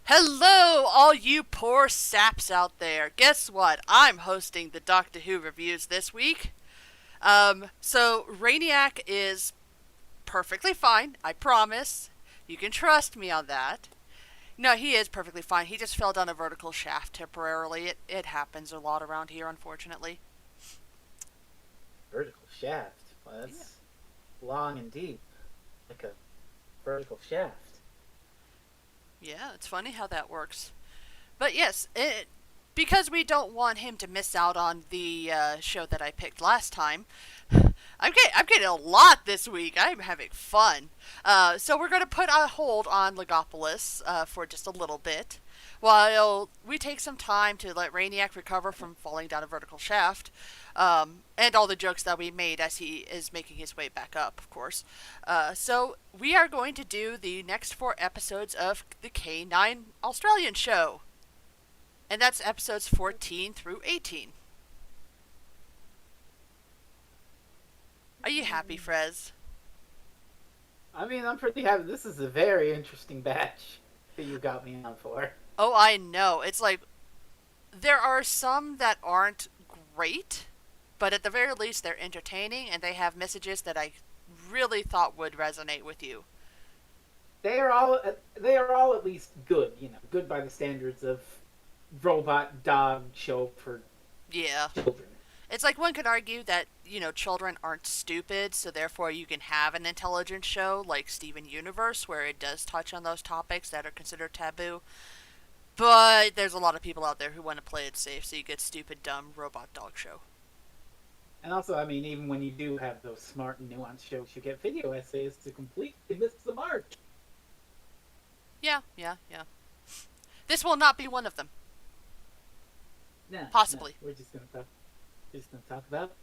Hello, all you poor saps out there. Guess what? I'm hosting the Doctor Who reviews this week. So Rainiac is perfectly fine, I promise. You can trust me on that. No, he is perfectly fine. He just fell down a vertical shaft temporarily. It happens a lot around here, unfortunately. Vertical shaft. Well, Yeah. that's long and deep, like a vertical shaft. Yeah, it's funny how that works. But yes, because we don't want him to miss out on the show that I picked last time. I'm getting a lot this week. I'm having fun. So we're going to put a hold on Legopolis for just a little bit, while we take some time to let Rainiac recover from falling down a vertical shaft, and all the jokes that we made as he is making his way back up, of course. So we are going to do the next 4 episodes of the K9 Australian show. And that's episodes 14 through 18. Are you happy, Frez? I mean, I'm pretty happy. This is a very interesting batch that you got me on for. Oh, I know. It's like, there are some that aren't great, but at the very least, they're entertaining and they have messages that I really thought would resonate with you. They are all at least good. Good by the standards of robot dog show for Yeah. children. It's like one could argue that, children aren't stupid, so therefore you can have an intelligent show like Steven Universe, where it does touch on those topics that are considered taboo. But there's a lot of people out there who want to play it safe, so you get stupid, dumb robot dog show. And also, I mean, even when you do have those smart and nuanced shows, you get video essays to completely miss the mark. Yeah, yeah, yeah. This will not be one of them. Nah, Possibly. We're just gonna talk about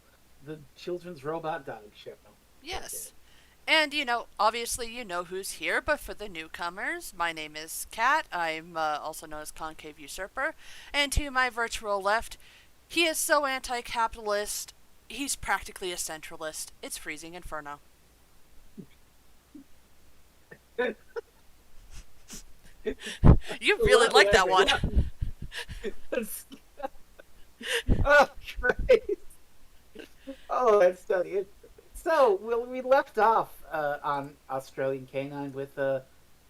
the children's robot dog show. Yes. And, obviously you know who's here, but for the newcomers, my name is Kat. I'm also known as Concave Usurper. And to my virtual left, he is so anti-capitalist, he's practically a centralist. It's Freezing Inferno. You really like that one. Oh, Christ. Oh, that's funny. So, we left off on Australian Canine with, I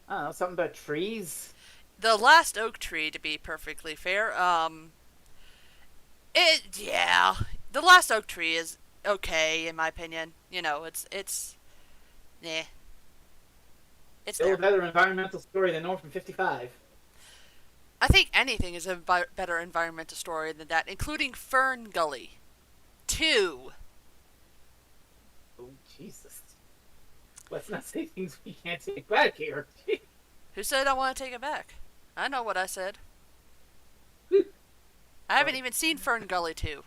don't know, something about trees. The last oak tree, to be perfectly fair, yeah. The last oak tree is okay, in my opinion. Eh. It's Still a there. better environmental story than Orphan 55. I think anything is a better environmental story than that, including Fern Gully 2. Oh, Jesus. Let's not say things we can't take back here. Who said I want to take it back? I know what I said. I haven't even seen Fern Gully 2.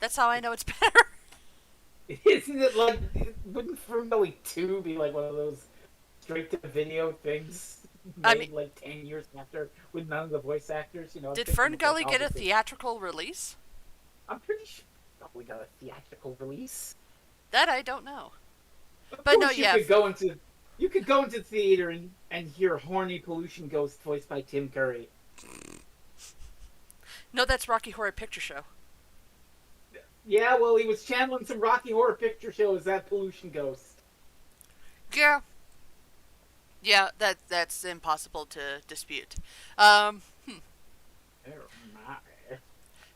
That's how I know it's better. Isn't it like, wouldn't Ferngully 2 be like one of those straight to video things I made mean, like 10 years after with none of the voice actors? I'm did thinking Fern of, like, Gully all get the a theatrical release? I'm pretty sure we got a theatrical release. That I don't know. Of But no, course, yeah. you could go into theater and hear Horny Pollution Ghost voiced by Tim Curry. No, that's Rocky Horror Picture Show. Yeah, well, he was channeling some Rocky Horror Picture Show as that Pollution Ghost. Yeah. Yeah, that's impossible to dispute. Um, hmm. Oh my.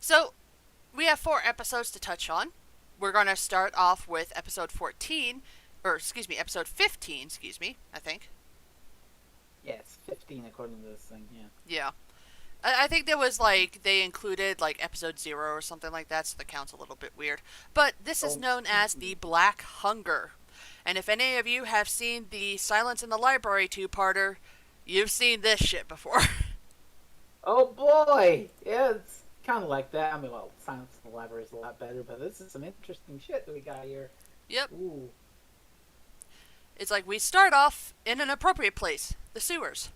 So, we have 4 episodes to touch on. We're going to start off with episode 14, or excuse me, episode 15, I think. Yeah, it's 15 according to this thing, yeah. Yeah. I think there was, they included, episode 0 or something like that, so the count's a little bit weird. But this is known as the Black Hunger. And if any of you have seen the Silence in the Library 2-parter, you've seen this shit before. Oh boy! Yeah, it's kind of like that. I mean, well, Silence in the Library is a lot better, but this is some interesting shit that we got here. Yep. Ooh. It's like we start off in an appropriate place, the sewers.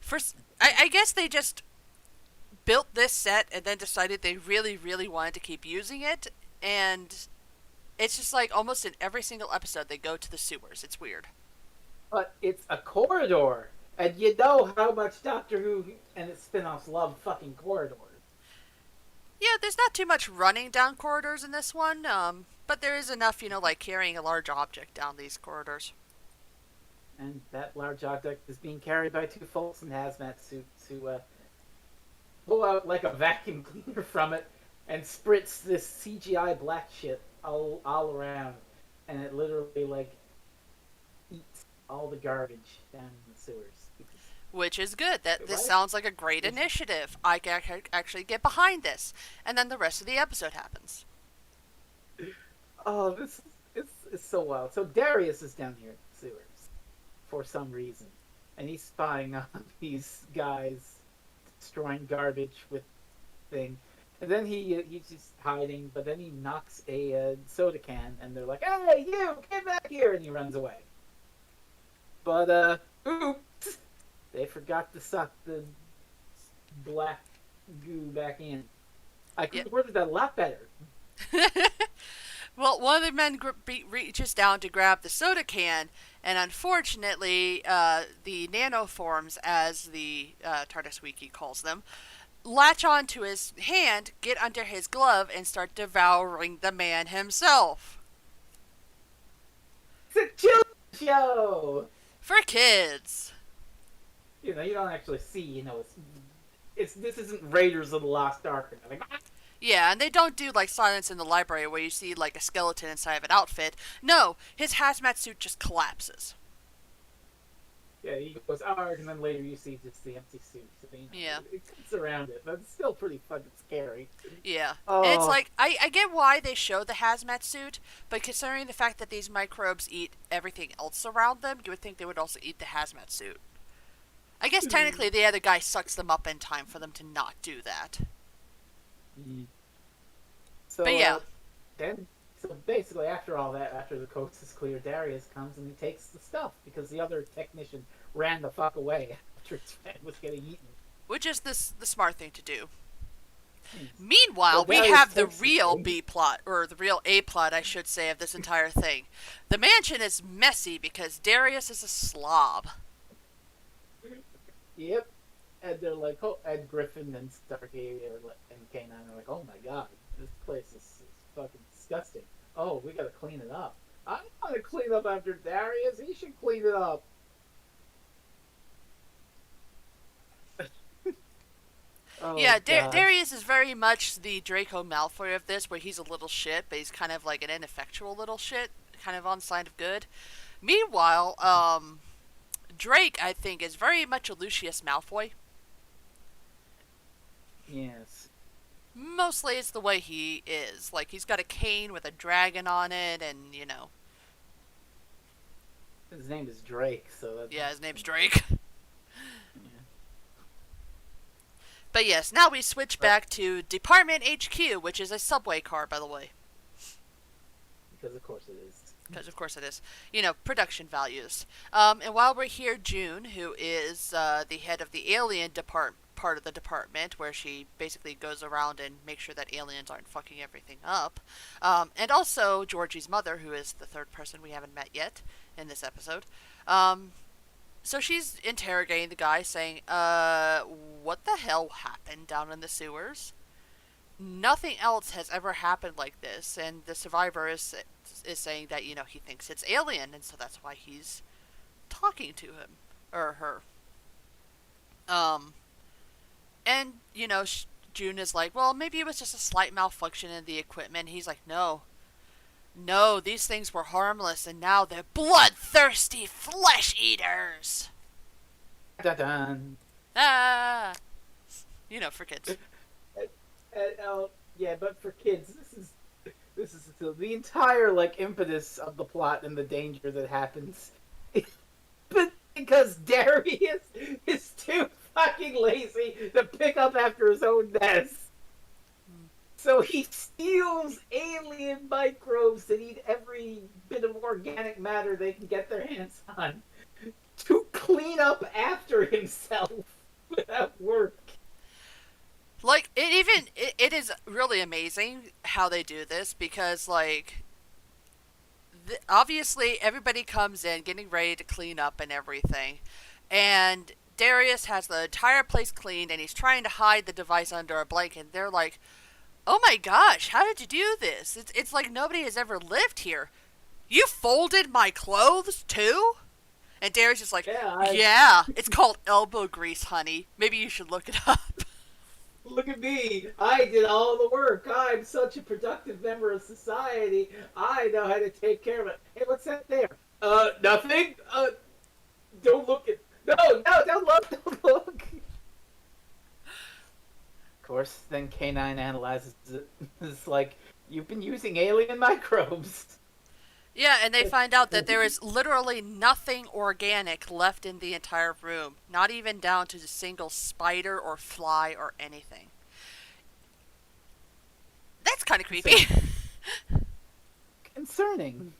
First, I guess they just built this set and then decided they really, really wanted to keep using it, and it's just like almost in every single episode they go to the sewers. It's weird. but it's a corridor, and you know how much Doctor Who and its spin-offs love fucking corridors. Yeah, there's not too much running down corridors in this one, but there is enough, like carrying a large object down these corridors. And that large object is being carried by two folks in hazmat suits who pull out like a vacuum cleaner from it and spritz this CGI black shit all around, and it literally like eats all the garbage down in the sewers. Which is good. That this Right? sounds like a great initiative. I can actually get behind this, and then the rest of the episode happens. Oh, this is so wild. So Darius is down here in the sewers for some reason, and he's spying on these guys destroying garbage with thing. And then he's just hiding, but then he knocks a soda can, and they're like, "Hey, you, get back here!" And he runs away. But oops, they forgot to suck the black goo back in. I could Yeah. have worded that a lot better. Well, one of the men reaches down to grab the soda can, and unfortunately, the nanoforms, as the TARDIS Wiki calls them, latch onto his hand, get under his glove, and start devouring the man himself. It's a children's show. For kids. You know, you don't actually see. It's this isn't Raiders of the Lost Ark. Like, Yeah, and they don't do like Silence in the Library where you see like a skeleton inside of an outfit. No, his hazmat suit just collapses. yeah, he goes arg, and then later you see just the empty suit. So, Yeah. it cuts around it, but it's still pretty fucking scary. Yeah. Oh, And it's like, I get why they show the hazmat suit, but considering the fact that these microbes eat everything else around them, you would think they would also eat the hazmat suit. I guess technically the other guy sucks them up in time for them to not do that. So, But yeah. So basically, after all that, after the coast is clear, Darius comes and he takes the stuff because the other technician ran the fuck away after his friend was getting eaten. Which is the smart thing to do. Hmm. Meanwhile, Well, we Darius have the takes real thing. B plot, or the real A plot, I should say, of this entire thing. The mansion is messy because Darius is a slob. Yep. And they're like, oh, Ed Griffin and Starkey and K9 are like, oh my god, this place is fucking disgusting. Oh, we gotta clean it up. I want to clean up after Darius. He should clean it up. Oh, Yeah, God. Darius is very much the Draco Malfoy of this, where he's a little shit, but he's kind of like an ineffectual little shit, kind of on the side of good. Meanwhile, Drake, I think, is very much a Lucius Malfoy. Yes. Mostly it's the way he is. Like, he's got a cane with a dragon on it, and, His name is Drake, so that's... yeah, his name's Drake. Yeah. But yes, now we switch back to Department HQ, which is a subway car, by the way. Because of course it is. Because of course it is. Production values. And while we're here, June, who is the head of the alien part of the department, where she basically goes around and makes sure that aliens aren't fucking everything up. And also Georgie's mother, who is the third person we haven't met yet in this episode. So she's interrogating the guy, saying, what the hell happened down in the sewers? Nothing else has ever happened like this, and the survivor is saying that, he thinks it's alien, and so that's why he's talking to him, or her. And, June is like, well, maybe it was just a slight malfunction in the equipment. He's like, no, these things were harmless, and now they're bloodthirsty flesh eaters. Dun-dun. Ah, for kids. Yeah, but for kids, this is the entire like impetus of the plot and the danger that happens. But because Darius is too fucking lazy to pick up after his own mess. So he steals alien microbes that eat every bit of organic matter they can get their hands on to clean up after himself without work. Like, it is really amazing how they do this, because, like, obviously everybody comes in getting ready to clean up and everything, and Darius has the entire place cleaned, and he's trying to hide the device under a blanket. And they're like, "Oh my gosh, how did you do this? It's like nobody has ever lived here. You folded my clothes too?" And Darius is like, Yeah, "Yeah, it's called elbow grease, honey. Maybe you should look it up." look at me. I did all the work. I'm such a productive member of society. I know how to take care of it. Hey, what's that there? Nothing. Don't look at. No, no, don't look, don't look. Of course, then K9 analyzes it. It's like, you've been using alien microbes. Yeah, and they find out that there is literally nothing organic left in the entire room, not even down to a single spider or fly or anything. That's kind of creepy. Concerning.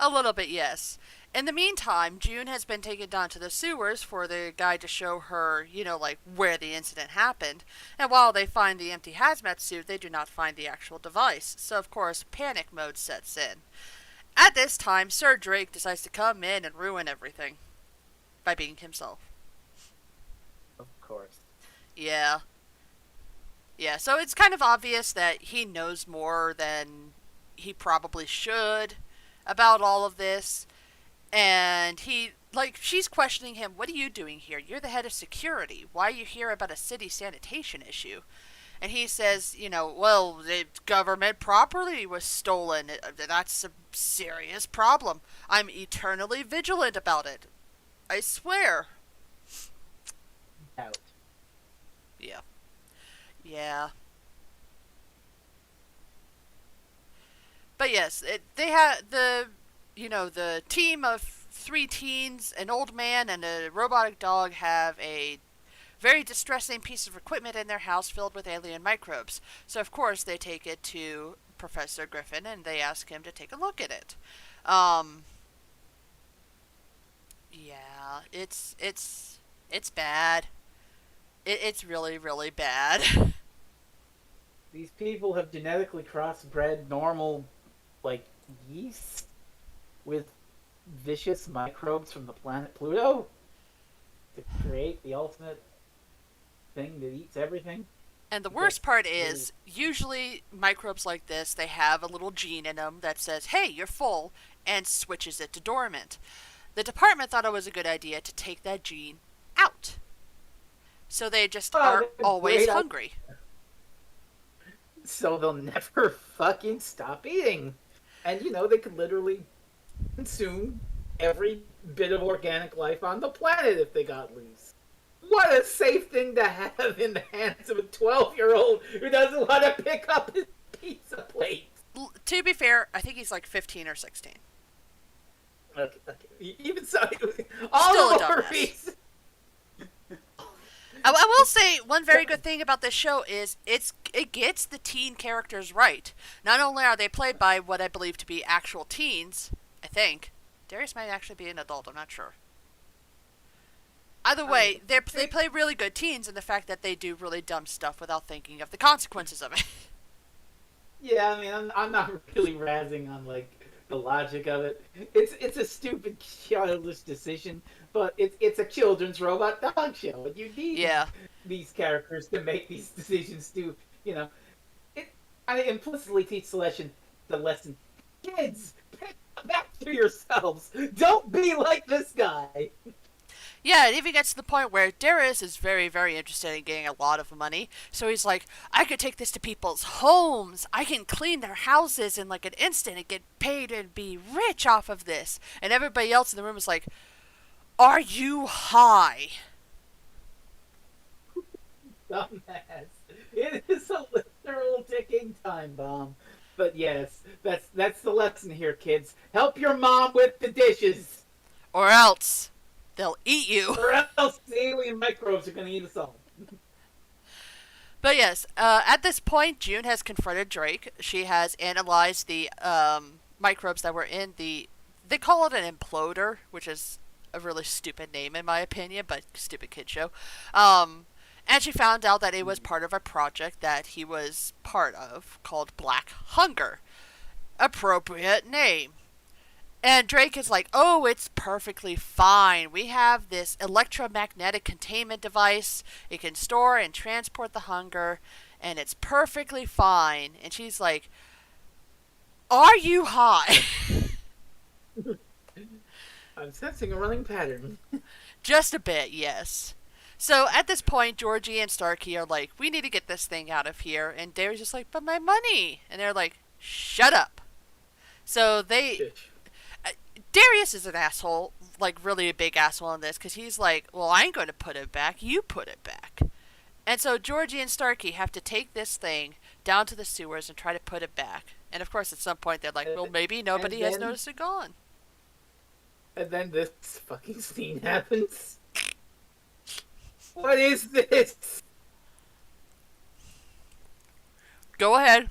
A little bit, yes. In the meantime, June has been taken down to the sewers for the guy to show her, like where the incident happened. And while they find the empty hazmat suit, they do not find the actual device. So, of course, panic mode sets in. At this time, Sir Drake decides to come in and ruin everything by being himself. Of course. Yeah. Yeah, so it's kind of obvious that he knows more than he probably should about all of this. And she's questioning him, "What are you doing here? You're the head of security. Why are you here about a city sanitation issue?" And he says, "Well, the government property was stolen. That's a serious problem. I'm eternally vigilant about it. I swear." Out. Yeah. Yeah. But yes, they had the team of three teens, an old man, and a robotic dog have a very distressing piece of equipment in their house filled with alien microbes. So, of course, they take it to Professor Griffin and they ask him to take a look at it. Yeah, it's bad. It's really, really bad. These people have genetically crossbred normal, like, yeast with vicious microbes from the planet Pluto to create the ultimate thing that eats everything. And the worst part is, usually microbes like this, they have a little gene in them that says, "Hey, you're full," and switches it to dormant. The department thought it was a good idea to take that gene out. So they just are always hungry. So they'll never fucking stop eating. And they could literally consume every bit of organic life on the planet if they got loose. What a safe thing to have in the hands of a 12-year-old who doesn't want to pick up his pizza plate. To be fair, I think he's like 15 or 16. Okay. Even so, all Still a of our dumbass. I will say one very good thing about this show is it gets the teen characters right. Not only are they played by what I believe to be actual teens, I think. Darius might actually be an adult, I'm not sure. Either way, they play really good teens in the fact that they do really dumb stuff without thinking of the consequences of it. Yeah, I mean, I'm not really razzing on, like, the logic of it. It's a stupid, childish decision, but it's a children's robot dog show, and you need these characters to make these decisions too. I implicitly teach the lesson. Kids, pick back to yourselves. Don't be like this guy. Yeah, it even gets to the point where Darius is very, very interested in getting a lot of money. So he's like, "I could take this to people's homes. I can clean their houses in like an instant and get paid and be rich off of this." And everybody else in the room is like, "Are you high?" Dumbass. It is a literal ticking time bomb. But yes, that's the lesson here, kids. Help your mom with the dishes. Or else they'll eat you. Or else the alien microbes are going to eat us all. But yes, at this point, June has confronted Drake. She has analyzed the microbes that were in the... They call it an imploder, which is a really stupid name in my opinion, but stupid kid show. And she found out that it was part of a project that he was part of called Black Hunger. Appropriate name. And Drake is like, oh, it's perfectly fine. We have this electromagnetic containment device. It can store and transport the hunger, and it's perfectly fine. And she's like, are you high? I'm sensing a running pattern. Just a bit, yes. So at this point, Georgie and Starkey are like, we need to get this thing out of here. And Darius just like, but my money. And they're like, shut up. So they Darius is an asshole, like really a big asshole in this, because he's like, well, I ain't going to put it back. You put it back. And so Georgie and Starkey have to take this thing down to the sewers and try to put it back. And of course, at some point, they're like, well, maybe nobody has noticed it gone. And then this fucking scene happens. What is this? Go ahead.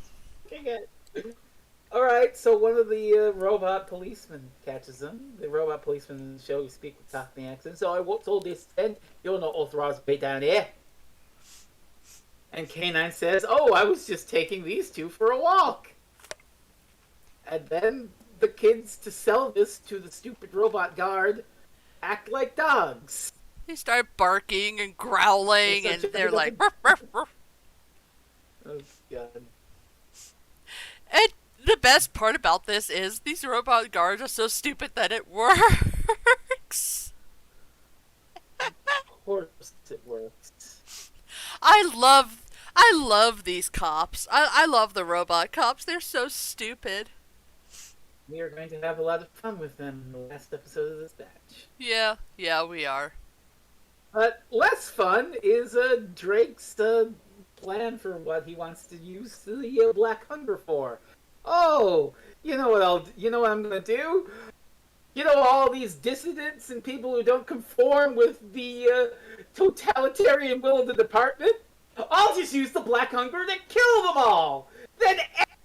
Alright, so one of the robot policemen catches him. The robot policeman in the show who speak with Cockney accent. So I what's all this then? You're not authorized to be down here. And K9 says, oh, I was just taking these two for a walk. And then the kids, to sell this to the stupid robot guard, act like dogs. They start barking and growling, and they're like, ruff, ruff, ruff. Oh, God. And the best part about this is these robot guards are so stupid that it works. Of course it works. I love these cops. I love the robot cops. They're so stupid. We are going to have a lot of fun with them in the last episode of this batch. Yeah, we are. But less fun is Drake's plan for what he wants to use the Black Hunger for. Oh, you know what I'm gonna do? You know, all these dissidents and people who don't conform with the totalitarian will of the department? I'll just use the Black Hunger to kill them all! Then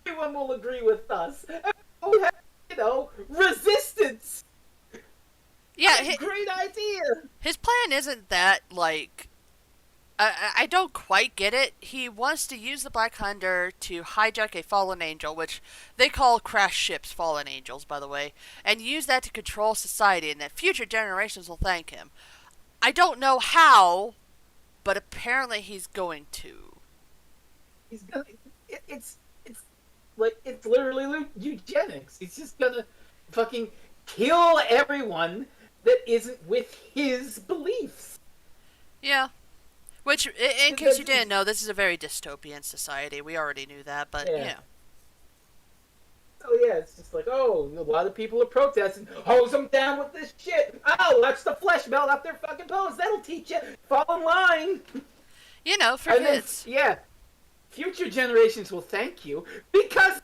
everyone will agree with us! And we'll have, resistance! Yeah, great idea! His plan isn't that, like... I don't quite get it. He wants to use the Black Hunger to hijack a fallen angel, which they call crash ships fallen angels, by the way, and use that to control society, and that future generations will thank him. I don't know how, but apparently he's going to. He's gonna. It's like it's literally eugenics. He's just gonna fucking kill everyone that isn't with his beliefs. Yeah. Which, in case you didn't know, this is a very dystopian society. We already knew that, but yeah. Oh yeah, it's just like, oh, a lot of people are protesting. Hose them down with this shit. Oh, let's the flesh melt off their fucking bones. That'll teach you. Fall in line. You know, for kids. Yeah. Future generations will thank you because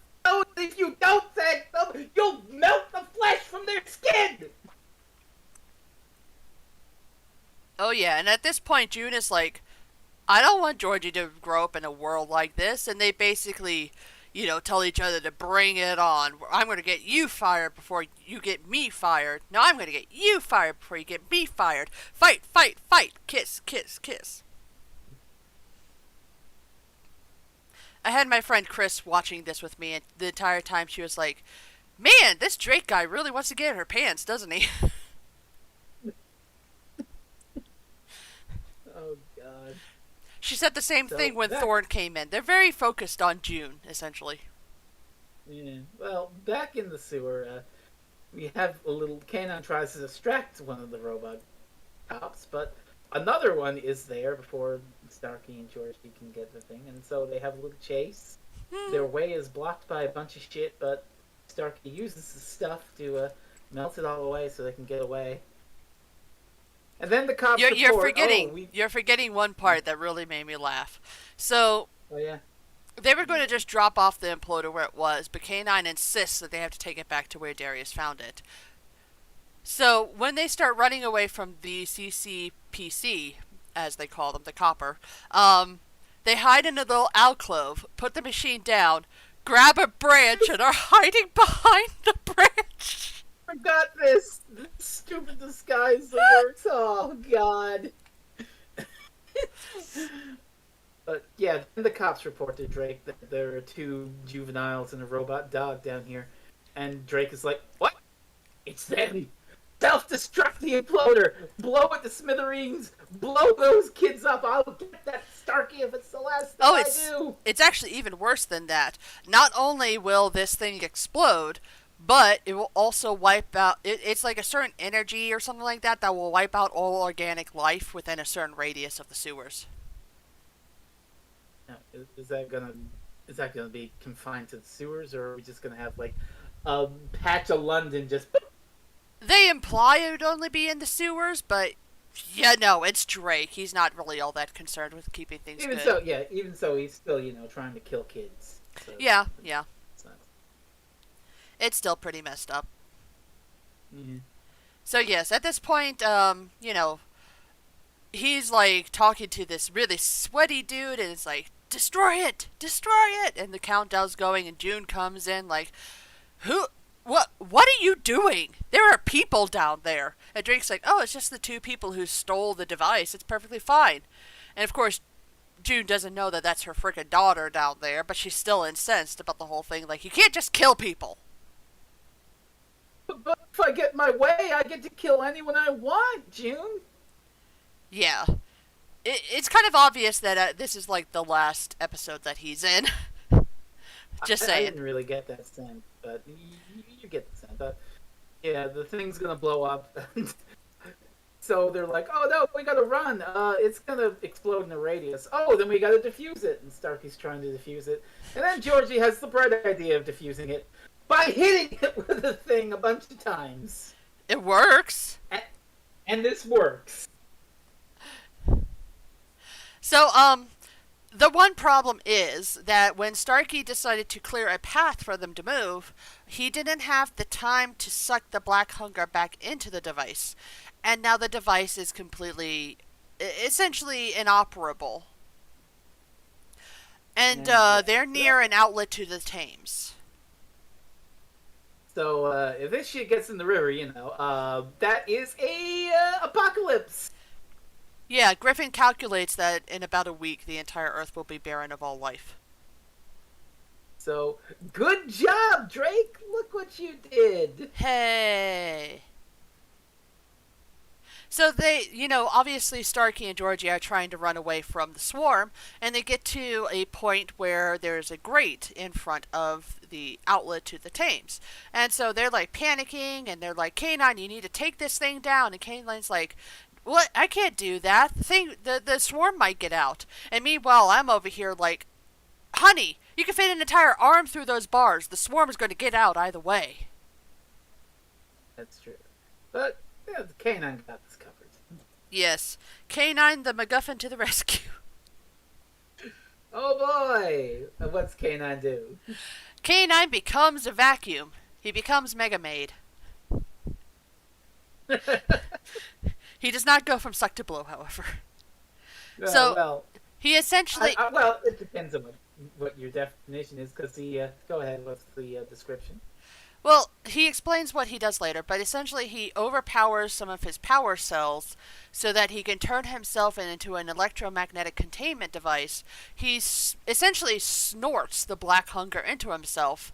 if you don't thank them, you'll melt the flesh from their skin. Oh yeah, and at this point, June is like, I don't want Georgie to grow up in a world like this, and they basically, tell each other to bring it on. I'm going to get you fired before you get me fired. No, I'm going to get you fired before you get me fired. Fight, fight, fight. Kiss, kiss, kiss. I had my friend Chris watching this with me, and the entire time she was like, man, this Drake guy really wants to get in her pants, doesn't he? Oh, God. She said the same thing when Thorne came in. They're very focused on June, essentially. Yeah. Well, back in the sewer, we have a little... Kanan tries to distract one of the robot cops, but another one is there before Starkey and Georgie can get the thing, and so they have a little chase. Their way is blocked by a bunch of shit, but Starkey uses the stuff to melt it all away so they can get away. And then the cops You're forgetting one part that really made me laugh. So, oh yeah, they were going to just drop off the imploder where it was, but K9 insists that they have to take it back to where Darius found it. So when they start running away from the CCPC, as they call them, the copper, they hide in a little alcove, put the machine down, grab a branch, and are hiding behind the branch. Forgot this stupid disguise that works. Oh God. But yeah, then the cops report to Drake that there are two juveniles and a robot dog down here, and Drake is like, "What? right then. Self-destruct the imploder. Blow it to smithereens. Blow those kids up. I'll get that Starkey if it's the last thing Oh, I it's do. it's actually even worse than that. Not only will this thing explode, but it will also wipe out. It's like a certain energy or something like that that will wipe out all organic life within a certain radius of the sewers. Now, is that gonna be confined to the sewers, or are we just gonna have like a patch of London just? They imply it would only be in the sewers, but yeah, no, it's Drake. He's not really all that concerned with keeping things Even good. so, yeah. Even so, he's still trying to kill kids. So Yeah, yeah. it's not. It's still pretty messed up. Yeah. So yes, at this point, he's like talking to this really sweaty dude, and it's like, destroy it, destroy it, and the countdown's going, and June comes in like, who? What are you doing? There are people down there. And Drake's like, oh, it's just the two people who stole the device. It's perfectly fine. And of course, June doesn't know that that's her frickin' daughter down there, but she's still incensed about the whole thing. Like, you can't just kill people. But if I get my way, I get to kill anyone I want, June. Yeah. It's kind of obvious that this is like the last episode that he's in. Just I saying. didn't really get that sense, but you get the sense. But yeah, the thing's gonna blow up. So they're like, "Oh no, we gotta run! It's gonna explode in a radius. Oh, then we gotta defuse it." And Starkey's trying to defuse it, and then Georgie has the bright idea of defusing it by hitting it with the thing a bunch of times, It works. and this works. So, the one problem is that when Starkey decided to clear a path for them to move, he didn't have the time to suck the black hunger back into the device. And now the device is completely, essentially inoperable. And Yeah. they're near an outlet to the Thames. So if this shit gets in the river, that is a apocalypse. Yeah, Griffin calculates that in about a week the entire Earth will be barren of all life. So good job, Drake. Look what you did. Hey! So they, obviously Starkey and Georgie are trying to run away from the swarm, and they get to a point where there's a grate in front of the outlet to the Thames. And so they're like panicking, and they're like, K9, you need to take this thing down. And K9's like, what? I can't do that. The swarm might get out. And meanwhile, I'm over here like, honey, you can fit an entire arm through those bars. The swarm is going to get out either way. That's true. But yeah, the canine got this covered. Yes. K9, the MacGuffin to the rescue. Oh boy! What's Canine do? K9 becomes a vacuum. He becomes Mega Maid. He does not go from suck to blow, however. So, well, he essentially... well, it depends on what your definition is, because go ahead, what's the description? Well, he explains what he does later, but essentially he overpowers some of his power cells so that he can turn himself into an electromagnetic containment device. He essentially snorts the black hunger into himself,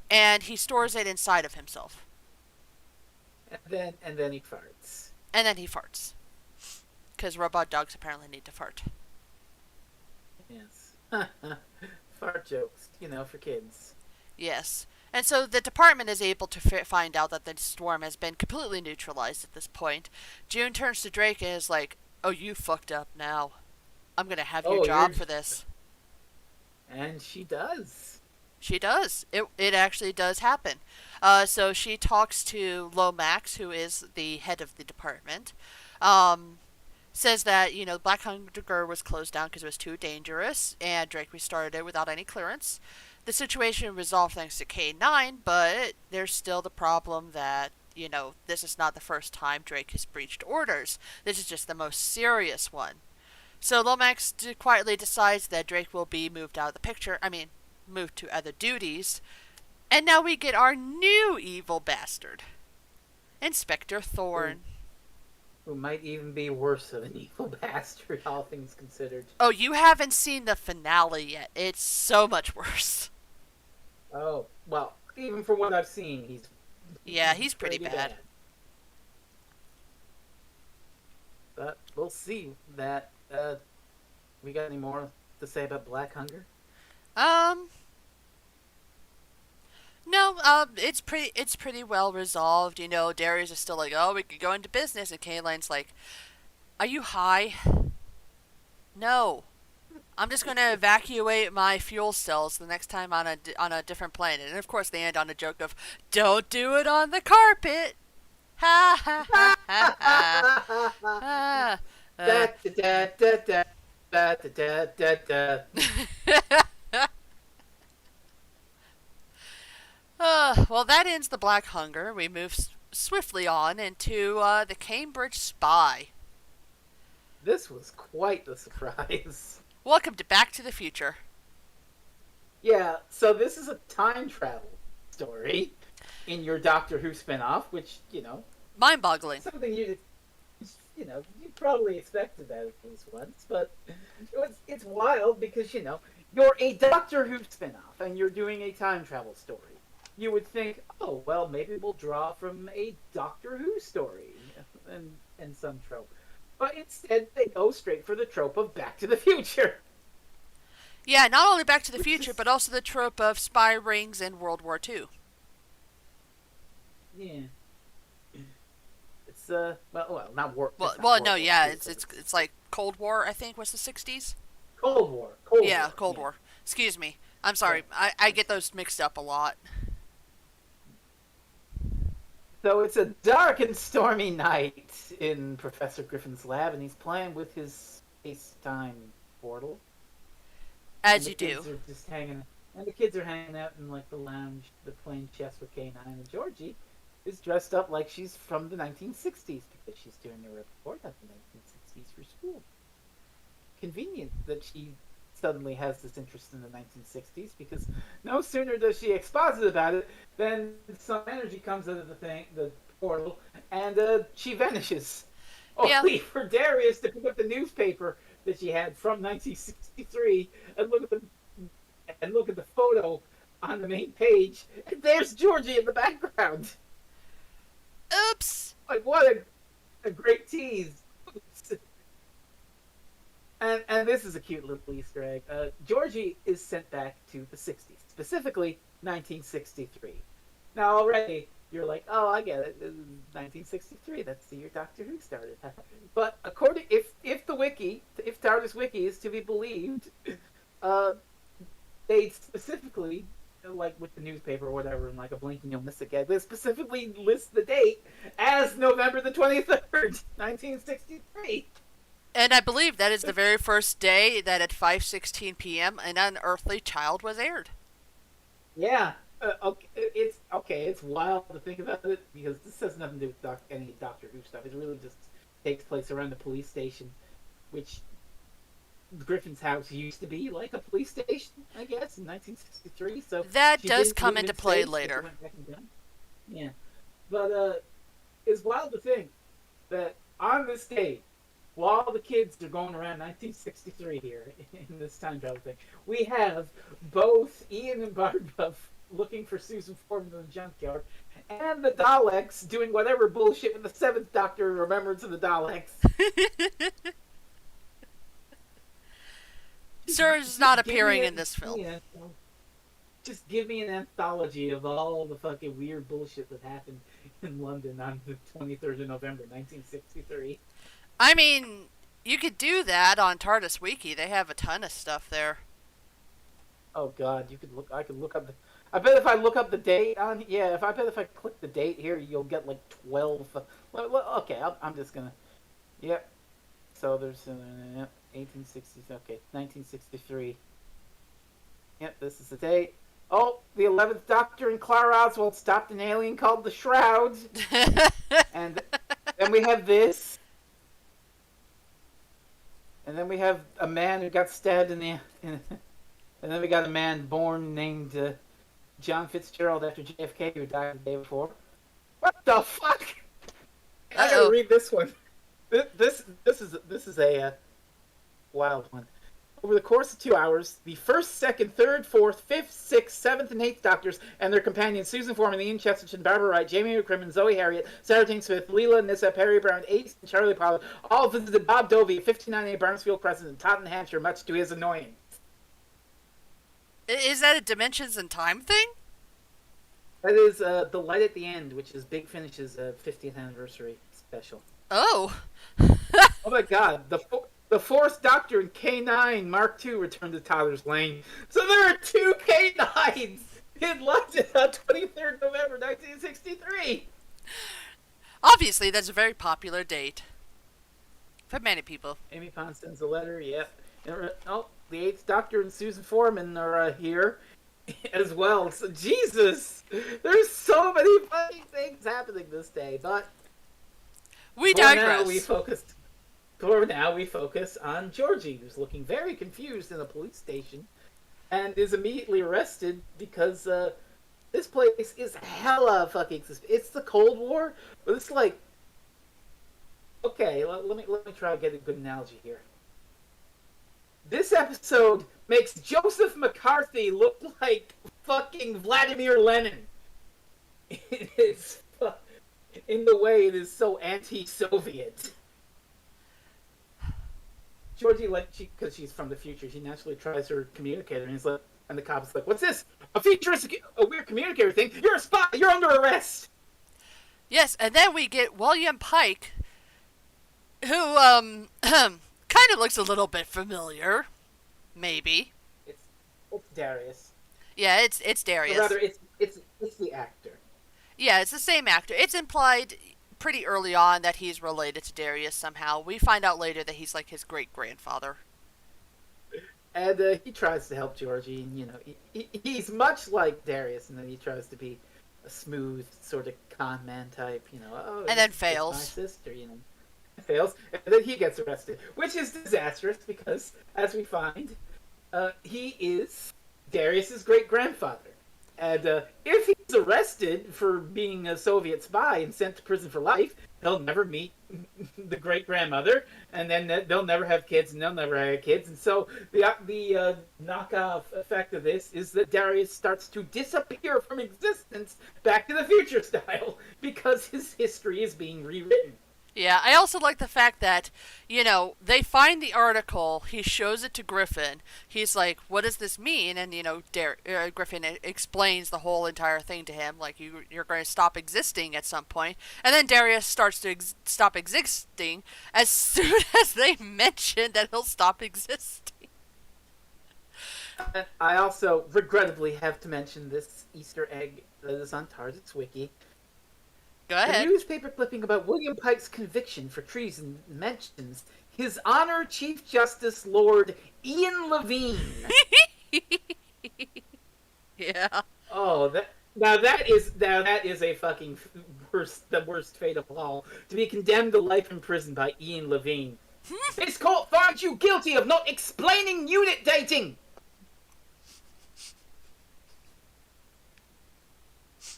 and he stores it inside of himself. And then he farts. And then he farts. Because robot dogs apparently need to fart. Yes. Fart jokes, for kids. Yes. And so the department is able to find out that the storm has been completely neutralized at this point. June turns to Drake and is like, oh, you fucked up now. I'm going to have your job for this. And she does. She does. It actually does happen. So she talks to Lomax, who is the head of the department. Says that, Black Hunger was closed down because it was too dangerous, and Drake restarted it without any clearance. The situation resolved thanks to K9, but there's still the problem that, this is not the first time Drake has breached orders. This is just the most serious one. So Lomax quietly decides that Drake will be moved out of the picture. Moved to other duties. And now we get our new evil bastard, Inspector Thorne. Who might even be worse of an evil bastard, all things considered. Oh, you haven't seen the finale yet. It's so much worse. Oh, well, even for what I've seen, he's Yeah, he's pretty Pretty bad. bad. But we'll see that. We got any more to say about Black Hunger? Um, no, it's pretty well resolved. You know, Darius is still like, oh, we could go into business, and Kayline's like, are you high? No. I'm just going to evacuate my fuel cells the next time on a different planet. And of course, they end on a joke of, "Don't do it on the carpet." Ha ha ha ha ha. Ah. Da da da da da da da da da. Well, that ends the Black Hunger. We move swiftly on into the Cambridge Spy. This was quite the surprise. Welcome to Back to the Future. Yeah, so this is a time travel story in your Doctor Who spinoff, which Mind-boggling. something you probably expected that at least once, but it's wild because you're a Doctor Who spinoff and you're doing a time travel story. You would think, oh well, maybe we'll draw from a Doctor Who story and some trope, but instead they go straight for the trope of Back to the Future. Yeah, not only Back to the Which Future, is but also the trope of spy rings in World War II. yeah, it's not war. Well, It's not well, World no, War yeah, II, it's but it's it's it's like Cold War. I think was the '60s. Cold War. Cold Yeah, War. Cold Yeah, War. Excuse me. I'm yeah. sorry. I get those mixed up a lot. So it's a dark and stormy night in Professor Griffin's lab, and he's playing with his space-time portal. And As the you do. kids are just hanging, and the kids are hanging out in like the lounge, they're playing chess with K9, and Georgie is dressed up like she's from the 1960s because she's doing a report of the 1960s for school. Convenient that she suddenly has this interest in the 1960s because no sooner does she exposit about it than some energy comes out of the portal, and she vanishes. Yeah. Only for Darius to pick up the newspaper that she had from 1963 and look at the photo on the main page, and there's Georgie in the background. Oops. Like what a great tease. And this is a cute little Easter egg. Georgie is sent back to the 60s, specifically 1963. Now, already, you're like, oh, I get it. 1963, that's the year Doctor Who started. But according, if the wiki, if TARDIS wiki is to be believed, uh, they specifically, like with the newspaper or whatever, and like a blink and you'll miss it again, they specifically list the date as November the 23rd, 1963. And I believe that is the very first day that at 5:16 p.m. an unearthly child was aired. Yeah. Okay, it's okay. It's wild to think about it because this has nothing to do with any Doctor Who stuff. It really just takes place around the police station, which Griffin's house used to be like a police station, I guess, in 1963. So That she does didn't come leave into it play safe. So she later. went back and done. Yeah, but it's wild to think that on this day, while the kids are going around 1963 here in this time travel thing, we have both Ian and Barbara looking for Susan Foreman in the junkyard, and the Daleks doing whatever bullshit with the Seventh Doctor in remembrance of the Daleks. Sir is not appearing in this film. Just give me an anthology of all the fucking weird bullshit that happened in London on the 23rd of November, 1963. I mean, you could do that on TARDIS Wiki. They have a ton of stuff there. Oh God, you could look. I could look up. I bet if I look up the date on, yeah, if I bet if I click the date here, you'll get like 12. Okay, I'm just gonna. Yep. So there's 1860s. Okay, 1963. Yep, this is the date. Oh, the 11th Doctor and Clara Oswald stopped an alien called the Shroud, and then we have this. And then we have a man who got stabbed and then we got a man born named John Fitzgerald after JFK who died the day before. What the fuck? I gotta Uh-oh. read this one. This is a wild one. Over the course of 2 hours, the first, second, third, fourth, fifth, sixth, seventh, and eighth Doctors and their companions Susan Foreman, Ian Chesterton, Barbara Wright, Jamie McCrimmon, Zoe Harriet, Sarah Jane Smith, Leela Nissa, Perry Brown, Ace, and Charlie Pollard all visited Bob Dovey at 59A Barnesfield Crescent in Taunton, Hampshire, much to his annoyance. Is that a Dimensions in Time thing? That is The Light at the End, which is Big Finish's 50th anniversary special. Oh. Oh my god, the fourth Doctor in K9 Mark II returned to Tyler's Lane. So there are two K9s in London on 23rd November 1963. Obviously, that's a very popular date for many people. Amy Pond sends a letter, yep. Oh, the eighth Doctor and Susan Foreman are here as well. So, Jesus! There's so many funny things happening this day, but we digress. For now, we focus on Georgie, who's looking very confused in a police station and is immediately arrested because this place is hella fucking suspicious. It's the Cold War, but it's like, okay, let me try to get a good analogy here. This episode makes Joseph McCarthy look like fucking Vladimir Lenin. It is, in the way it is so anti-Soviet. Georgie, because she's from the future, she naturally tries her communicator, and he's like, and the cop's like, "What's this? A weird communicator thing? You're a spy. You're under arrest." Yes, and then we get William Pike, who kind of looks a little bit familiar, maybe. It's Darius. Yeah, it's Darius. Or rather, it's the actor. Yeah, it's the same actor. It's implied pretty early on that he's related to Darius somehow. We find out later that he's like his great-grandfather. And he tries to help Georgie, and he's much like Darius, and then he tries to be a smooth sort of con man type, Oh, and then fails. My sister, fails, and then he gets arrested, which is disastrous because, as we find, he is Darius's great-grandfather. And if he's arrested for being a Soviet spy and sent to prison for life, he'll never meet the great-grandmother, and then they'll never have kids, and they'll never have kids. And so the knockoff effect of this is that Darius starts to disappear from existence, Back to the Future style, because his history is being rewritten. Yeah, I also like the fact that, they find the article, he shows it to Griffin, he's like, what does this mean? And, Griffin explains the whole entire thing to him, like, you're going to stop existing at some point. And then Darius starts to stop existing as soon as they mention that he'll stop existing. I also, regrettably, have to mention this Easter egg that is on Tarzan's wiki. Go ahead. A newspaper clipping about William Pike's conviction for treason mentions His Honor Chief Justice Lord Ian Levine. Yeah. Oh, that is a fucking the worst fate of all, to be condemned to life in prison by Ian Levine. This court finds you guilty of not explaining unit dating.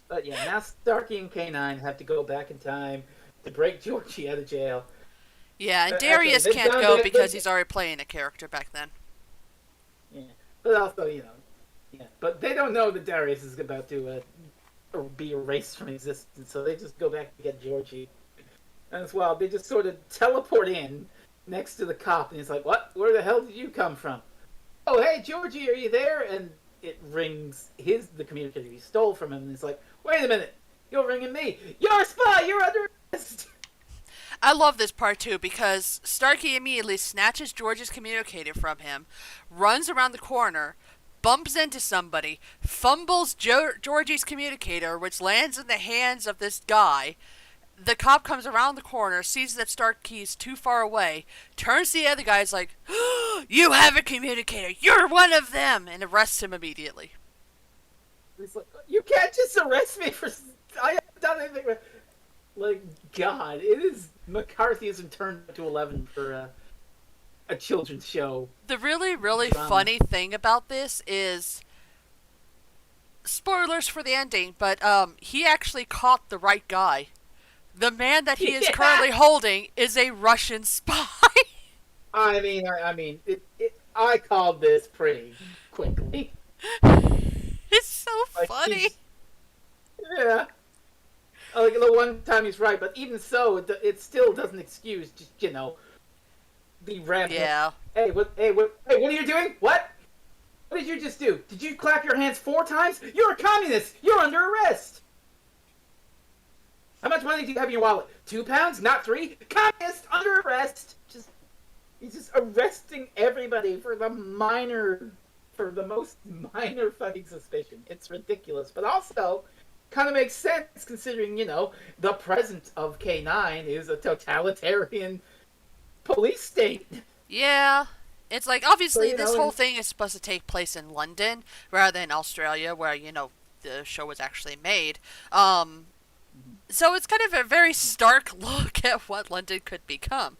But yeah, now Starkey and K9 have to go back in time to break Georgie out of jail. Yeah, and Darius can't go because he's already playing a character back then. Yeah, but also, but they don't know that Darius is about to be erased from existence, so they just go back to get Georgie. And as well, they just sort of teleport in next to the cop, and he's like, "What? Where the hell did you come from?" "Oh, hey, Georgie, are you there?" And it rings the communicator he stole from him, and he's like, "Wait a minute, you're ringing me. You're a spy. You're under arrest." I love this part too because Starkey immediately snatches George's communicator from him, runs around the corner, bumps into somebody, fumbles Georgie's communicator, which lands in the hands of this guy. The cop comes around the corner, sees that Starkey's too far away, turns to the other guy, is like, "You have a communicator. You're one of them," and arrests him immediately. He's like, "You can't just arrest me for I haven't done anything." Like, God, it is McCarthyism turned up to 11 for a children's show. The really, really funny thing about this is, spoilers for the ending, but he actually caught the right guy. The man that he is currently holding is a Russian spy. I mean, I called this pretty quickly. It's so Like funny. he's yeah. Like the one time he's right, but even so, it still doesn't excuse just the rambling. Yeah. Hey, what are you doing? What? What did you just do? Did you clap your hands 4 times? You're a communist. You're under arrest. How much money do you have in your wallet? £2, not 3. Communist under arrest. He's just arresting everybody for the most minor fucking suspicion. It's ridiculous, but also kind of makes sense considering the present of K9 is a totalitarian police state. Yeah. It's like, So obviously, this whole thing is supposed to take place in London rather than Australia, where, the show was actually made. So it's kind of a very stark look at what London could become.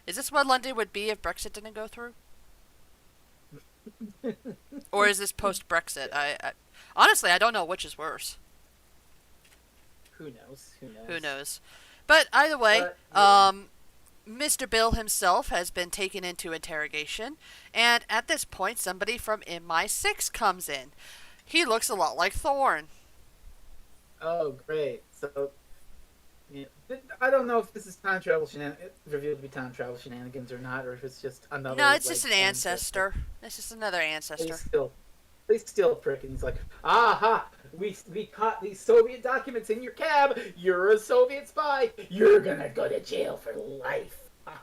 Is this what London would be if Brexit didn't go through? Or is this post-Brexit? Honestly, I don't know which is worse. Who knows? Who knows? But either way, But, yeah. Mr. Bill himself has been taken into interrogation, and at this point, somebody from MI6 comes in. He looks a lot like Thorne. Oh, great. So, yeah, I don't know if this is time travel revealed to be time travel shenanigans or not, or if it's just another. No, it's just like, an ancestor. It's just another But ancestor. he's still a prick, and he's like, aha, we caught these Soviet documents in your cab. You're a Soviet spy. You're gonna go to jail for life. Ah.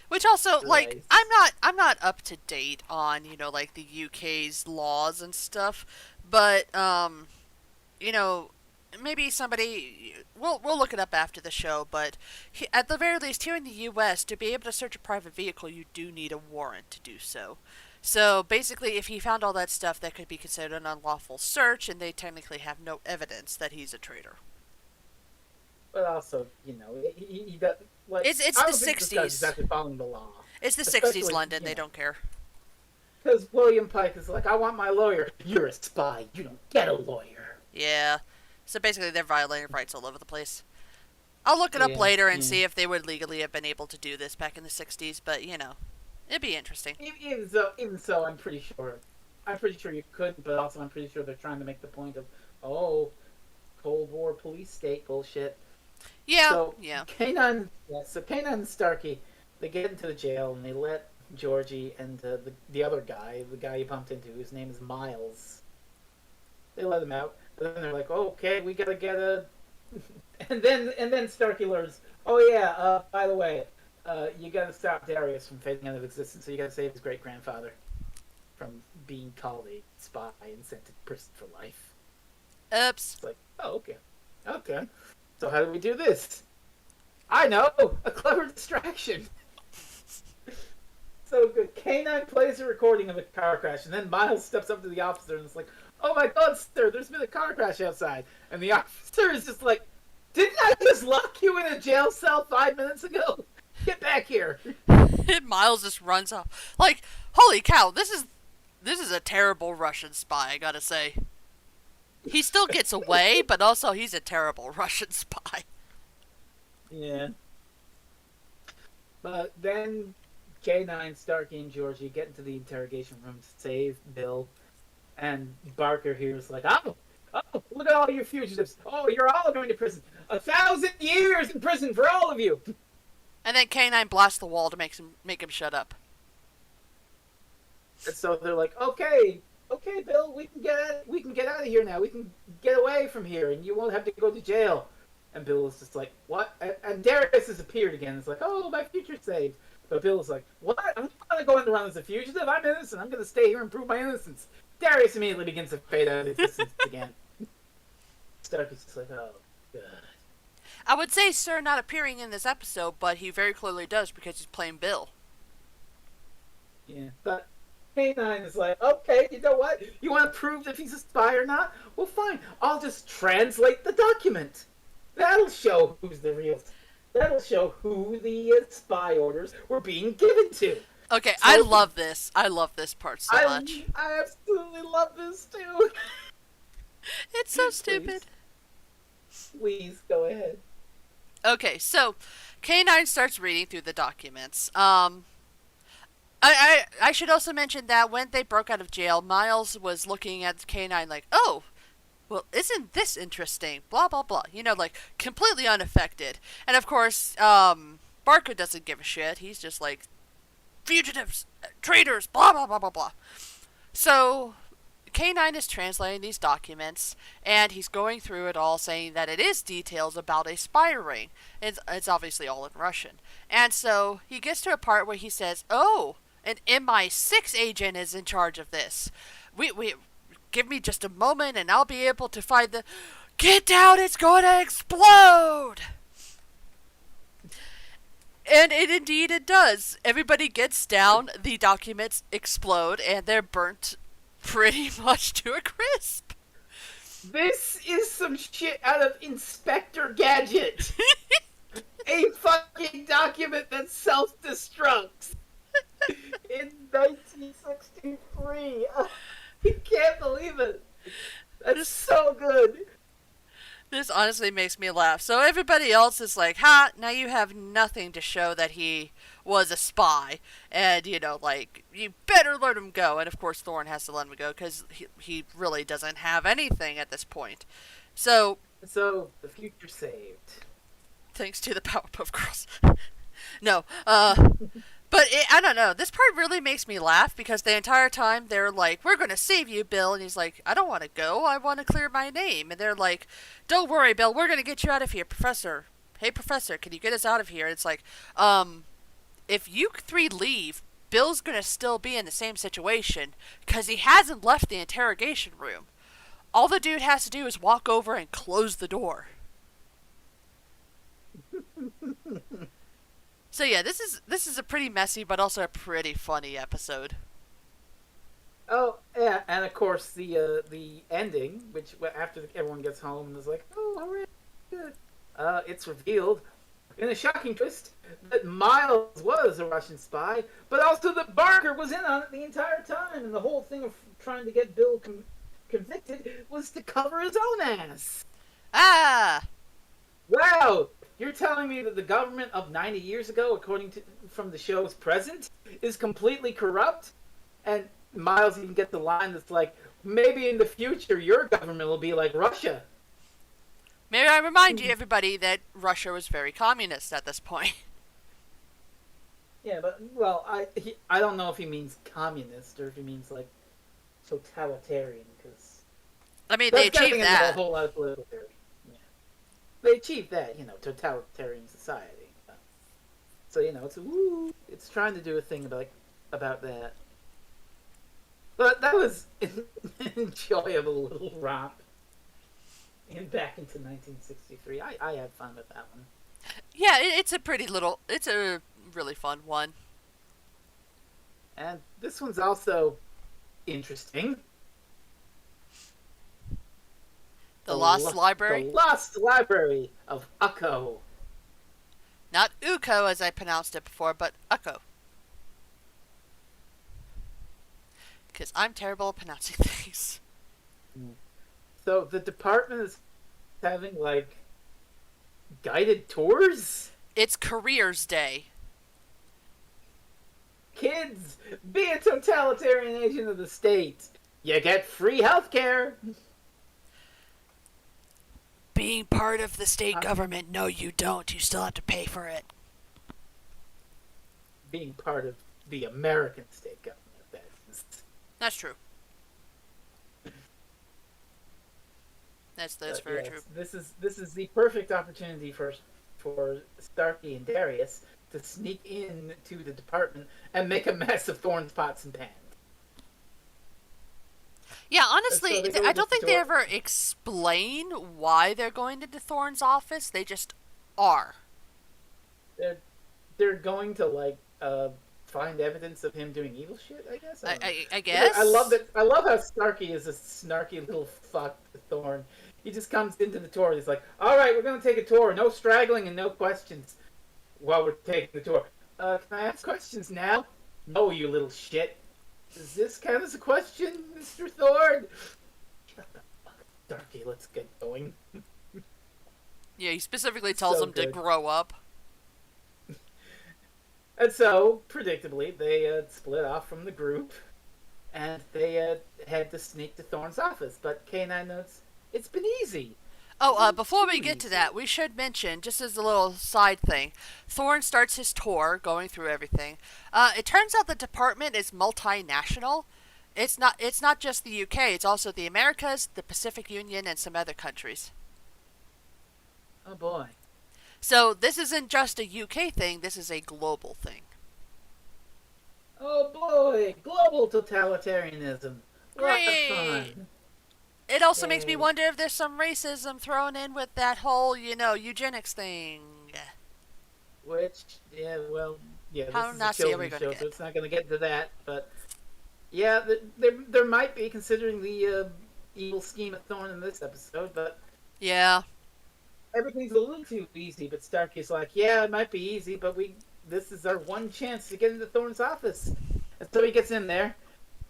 Which also, like, Nice. I'm not up to date on, like the UK's laws and stuff, but you know, maybe somebody we'll look it up after the show, but at the very least here in the US, to be able to search a private vehicle, you do need a warrant to do so. So basically, if he found all that stuff, that could be considered an unlawful search, and they technically have no evidence that he's a traitor. But also, he does like. It's I the don't think this guy's 60s. exactly following the law. It's the 60s Especially, London. They don't care. Because William Pike is like, I want my lawyer. You're a spy. You don't get a lawyer. Yeah. So basically, they're violating rights all over the place. I'll look it up later and see if they would legally have been able to do this back in the 60s, but, it'd be interesting. Even so, I'm pretty sure you couldn't, but also I'm pretty sure they're trying to make the point of, Cold War police state bullshit. Yeah, So yeah. Kanan and Starkey, they get into the jail and they let Georgie and the other guy, the guy he bumped into, whose name is Miles, they let him out. But then they're like, oh, okay, we gotta get a, and then Starkey learns, oh yeah, by the way, you gotta stop Darius from fading out of existence. So you gotta save his great grandfather from being called a spy and sent to prison for life. Oops. It's like, oh, okay. So how do we do this? I know, a clever distraction. So good. K9 plays a recording of a car crash, and then Miles steps up to the officer and is like, oh my god, sir, there's been a car crash outside. And the officer is just like, didn't I just lock you in a jail cell 5 minutes ago? Get back here. Miles just runs off. Like, holy cow, this is a terrible Russian spy, I gotta say. He still gets away, but also he's a terrible Russian spy. Yeah. But then K9, Starkey, and Georgie get into the interrogation room to save Bill. And Barker here is like, oh, look at all you fugitives. Oh, you're all going to prison. 1,000 years in prison for all of you. And then K9 blasts the wall to make him shut up. And so they're like, okay, Bill, we can get out of here now. We can get away from here, and you won't have to go to jail. And Bill is just like, what? And Darius has appeared again. It's like, oh, my future's saved. But Bill is like, what? I'm not going to go around as a fugitive. I'm innocent. I'm going to stay here and prove my innocence. Darius immediately begins to fade out of existence again. Starkey's just like, oh, God. I would say Sir not appearing in this episode, but he very clearly does because he's playing Bill. Yeah, but K9 is like, okay, you know what? You want to prove if he's a spy or not? Well, fine. I'll just translate the document. That'll show That'll show who the spy orders were being given to. Okay, So- I love this. I love this part so much. I absolutely love this too. It's so stupid. Please go ahead. Okay, so K9 starts reading through the documents. I should also mention that when they broke out of jail, Miles was looking at K9 like, oh, well, isn't this interesting? Blah, blah, blah. You know, like, completely unaffected. And of course, Barker doesn't give a shit. He's just like, fugitives, traitors, blah, blah, blah, blah, blah. So, K9 is translating these documents, and he's going through it all, saying that it is details about a spy ring. It's obviously all in Russian. And so, he gets to a part where he says, oh, an MI6 agent is in charge of this. We give me just a moment and I'll be able to find the. Get down, it's going to explode! And indeed it does. Everybody gets down, the documents explode, and they're burnt pretty much to a crisp. This is some shit out of Inspector Gadget. A fucking document that self-destructs in 1963. I can't believe it. That's so good. This honestly makes me laugh. So everybody else is like, ha, now you have nothing to show that he was a spy. And, you know, like, you better let him go. And of course, Thorne has to let him go because he really doesn't have anything at this point. So, The future saved. thanks to the Powerpuff Girls. No, but I don't know. This part really makes me laugh because the entire time they're like, we're going to save you, Bill. And he's like, I don't want to go. I want to clear my name. And they're like, don't worry, Bill. We're going to get you out of here, Professor. Hey, Professor, can you get us out of here? And it's like, if you three leave, Bill's going to still be in the same situation because he hasn't left the interrogation room. All the dude has to do is walk over and close the door. So yeah, this is a pretty messy but also a pretty funny episode. Oh yeah, and of course the ending, which after everyone gets home and is like, oh, all right, good. It's revealed in a shocking twist that Miles was a Russian spy, but also that Barker was in on it the entire time, and the whole thing of trying to get Bill convicted was to cover his own ass. Ah! Wow, you're telling me that the government of 90 years ago, according to from the show's present, is completely corrupt? And Miles even gets the line that's like, maybe in the future your government will be like Russia. May I remind you, everybody, that Russia was very communist at this point. Yeah, but well, I don't know if he means communist or if he means like totalitarian, because I mean, they that's getting achieved into a that. whole lot of political theory. Yeah. They achieved that, totalitarian society. So it's trying to do a thing about that. But that was an enjoyable little romp. And back into 1963. I had fun with that one. Yeah, it's a really fun one. And this one's also interesting. The Lost Library? The Lost Library of Ukko. Not Uko, as I pronounced it before, but Ukko. Because I'm terrible at pronouncing things. So the department is having, like, guided tours? It's Careers Day. Kids, be a totalitarian agent of the state. You get free healthcare. Being part of the state government, no you don't. You still have to pay for it. Being part of the American state government, that is. That's true. That's very true. This is the perfect opportunity for Starkey and Darius to sneak in to the department and make a mess of Thorne's pots and pans. Yeah, honestly, So I don't think they ever explain why they're going to Thorne's office. They just are. They're going to find evidence of him doing evil shit, I guess. I guess. I love that. I love how Starkey is a snarky little fuck to Thorne. He just comes into the tour. He's like, "All right, we're going to take a tour. No straggling and no questions while we're taking the tour. Can I ask questions now? No, you little shit. Does this count as a question, Mr. Thorne? Shut the fuck up, Starkey. Let's get going." Yeah, he specifically tells So him to good. grow up. And so, predictably, they split off from the group and they had to sneak to Thorne's office. But K9 notes, it's been easy. Oh, A little before we too get to easy. that, we should mention, just as a little side thing, Thorne starts his tour, going through everything. It turns out the department is multinational. It's not just the UK. It's also the Americas, the Pacific Union, and some other countries. Oh boy. So this isn't just a UK thing. This is a global thing. Oh boy. Global totalitarianism. What Great. fun. It also makes me Yay. wonder if there's some racism thrown in with that whole, eugenics thing. Which, yeah, well, yeah, this How is a Nazi are we children's going to show, so get? it's not going to get into that. But yeah, there might be, considering the evil scheme of Thorne in this episode. But Yeah. everything's a little too easy. But Starkey's like, yeah, it might be easy, but this is our one chance to get into Thorne's office. And so he gets in there,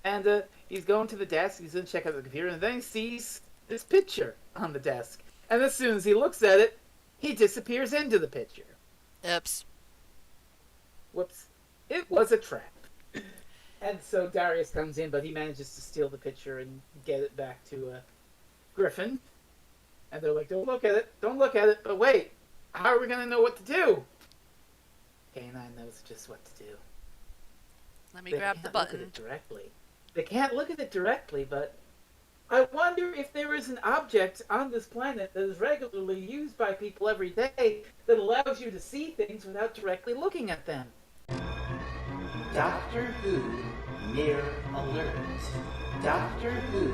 and he's going to the desk. He's going to check out the computer, and then he sees this picture on the desk. And as soon as he looks at it, he disappears into the picture. Oops. Whoops. It was a trap. And so Darius comes in, but he manages to steal the picture and get it back to Griffin. And they're like, don't look at it. Don't look at it. But wait, how are we going to know what to do? K9 knows just what to do. Let me They grab the can't look at button. it directly. They can't look at it directly, but I wonder if there is an object on this planet that is regularly used by people every day that allows you to see things without directly looking at them. Doctor Who Near Alert. Doctor Who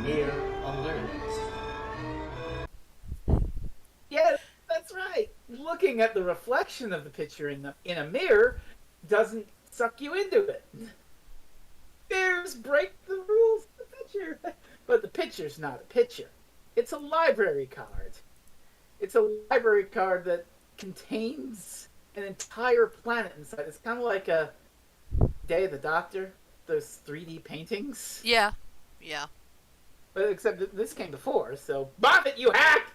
Near Alert. Yes, that's right. Looking at the reflection of the picture in a mirror doesn't suck you into it. Mirrors break the rules of the picture. But the picture's not a picture. It's a library card. It's a library card that contains an entire planet inside. It's kind of like a Day of the Doctor, those 3D paintings. Yeah. Yeah. But except that this came before, so bomb it, you hack!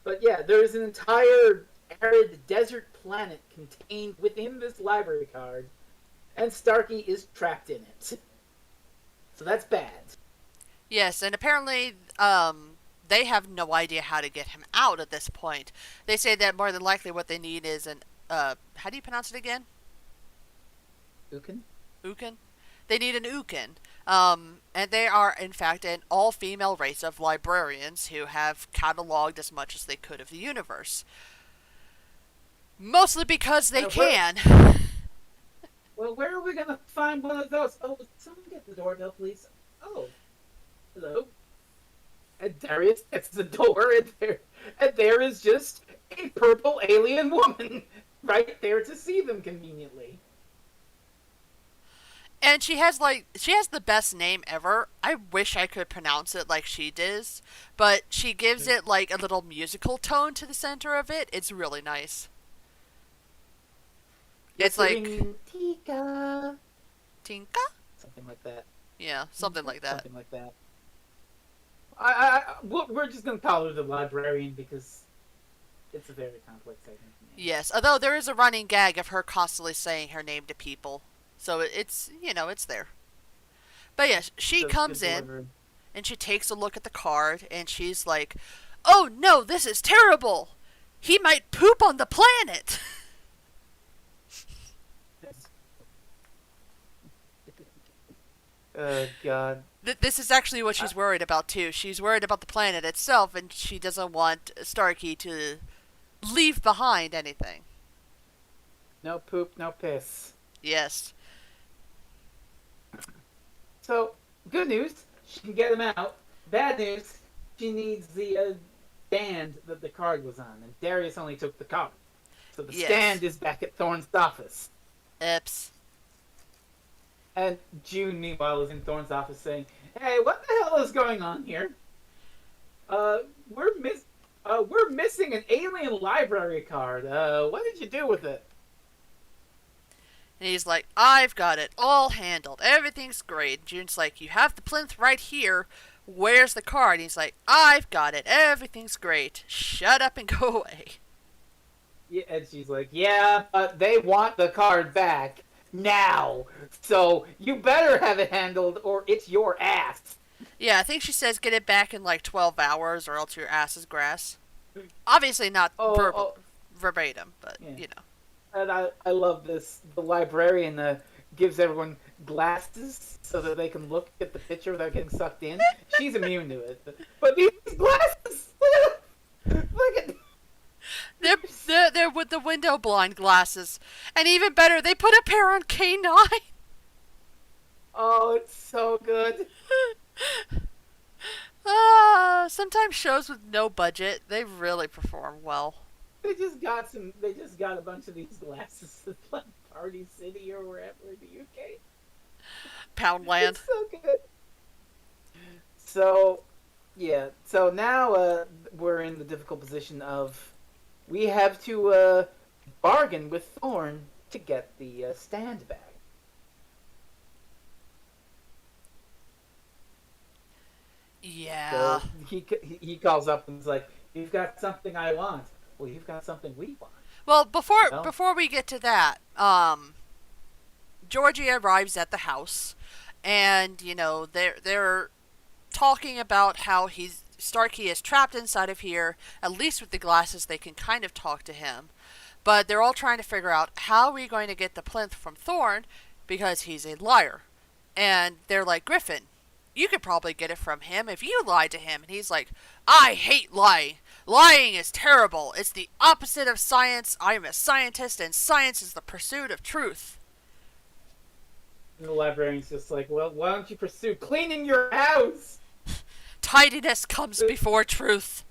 But yeah, there is an entire arid desert planet contained within this library card, and Starkey is trapped in it. So that's bad. Yes, and apparently, they have no idea how to get him out at this point. They say that more than likely what they need is how do you pronounce it again? Ukin? Ukin? They need an Ukin. And they are, in fact, an all-female race of librarians who have cataloged as much as they could of the universe. Mostly because they can. Well, where are we going to find one of those? Oh, someone get the doorbell, please. Oh, hello. And Darius gets the door, and there is just a purple alien woman right there to see them conveniently. And she has the best name ever. I wish I could pronounce it like she does, but she gives it like a little musical tone to the center of it. It's really nice. It's like Tika. Tinka? Something like that. Yeah, something like that. Something like that. We're just gonna call her the librarian because it's a very complex name. Yes, although there is a running gag of her constantly saying her name to people, so it's it's there. But yes, she comes in and she takes a look at the card and she's like, "Oh no, this is terrible! He might poop on the planet." Oh God. This is actually what she's worried about too. She's worried about the planet itself, and she doesn't want Starkey to leave behind anything. No poop, no piss. Yes. So, good news, she can get him out. Bad news, she needs the stand that the card was on, and Darius only took the card. So the stand is back at Thorne's office. Oops. And June, meanwhile, is in Thorne's office saying, "Hey, what the hell is going on here? We're missing an alien library card. What did you do with it?" And he's like, "I've got it all handled. Everything's great." June's like, "You have the plinth right here. Where's the card? And he's like, I've got it. Everything's great. Shut up and go away. Yeah, and she's like, yeah, but they want the card back now. So you better have it handled or it's your ass. Yeah, I think she says get it back in like 12 hours or else your ass is grass. Obviously not Oh, oh, verbatim, but yeah. you know. And I love this. The librarian gives everyone glasses so that they can look at the picture without getting sucked in. She's immune to it. But these glasses! Look at They're with the window blind glasses. And even better, they put a pair on K9. Oh, it's so good. Sometimes shows with no budget, they really perform well. They just got a bunch of these glasses at like Party City or wherever in the UK. Poundland. It's so good. So, yeah. So now we're in the difficult position of we have to bargain with Thorn to get the stand back. Yeah. So he calls up and is like, "You've got something I want." Well, you've got something we want. Well, Well, before we get to that, Georgie arrives at the house, and you know they're talking about how he's Starkey is trapped inside of here. At least with the glasses, they can kind of talk to him, but they're all trying to figure out how are we going to get the plinth from Thorn because he's a liar, and they're like Griffin. You could probably get it from him if you lied to him. And he's like, I hate lying. Lying is terrible. It's the opposite of science. I am a scientist, and science is the pursuit of truth. and the librarian's just like, "Well, why don't you pursue cleaning your house?" Tidiness comes before truth.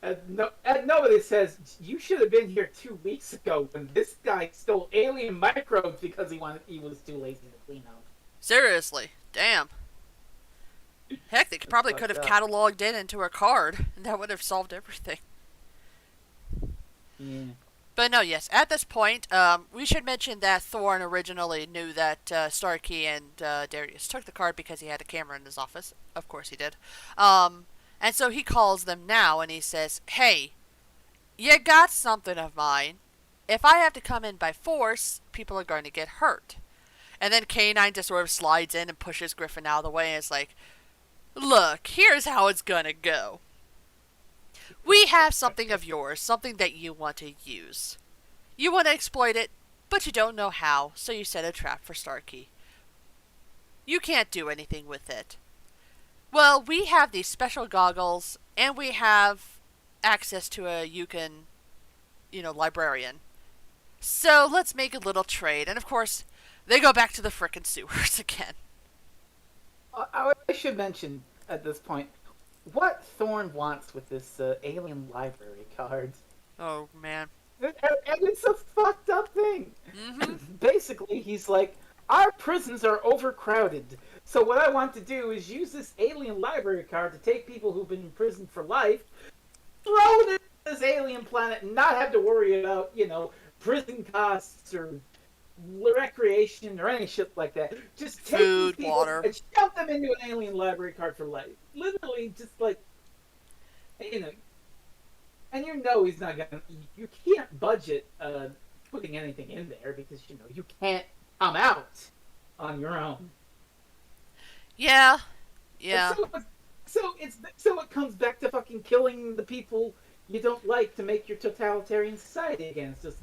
And nobody says you should have been here 2 weeks ago when this guy stole alien microbes because he was too lazy to clean up. Seriously. Damn. Heck, they That's probably could fucked have up. cataloged it into a card, and that would have solved everything. Yeah. But no, yes, at this point, we should mention that Thorn originally knew that Starkey and Darius took the card because he had a camera in his office. Of course he did. And so he calls them now and he says, hey, you got something of mine. If I have to come in by force, people are going to get hurt. And then K9 just sort of slides in and pushes Griffin out of the way and is like, look, here's how it's gonna go. We have something of yours, something that you want to use. You want to exploit it, but you don't know how, so you set a trap for Starkey. You can't do anything with it. Well, we have these special goggles, and we have access to a Yukon, librarian. So let's make a little trade. And of course, they go back to the frickin' sewers again. I should mention at this point what Thorn wants with this alien library card. Oh, man. And it's a fucked up thing. Mm-hmm. Basically, he's like, our prisons are overcrowded. So what I want to do is use this alien library card to take people who've been imprisoned for life, throw them to this alien planet, and not have to worry about, prison costs or recreation or any shit like that. Just take Food, these people water. and shove them into an alien library card for life. Literally, just like, and he's not gonna. You can't budget putting anything in there because you can't come out on your own. Yeah. Yeah. So it comes back to fucking killing the people you don't like to make your totalitarian society again. It's just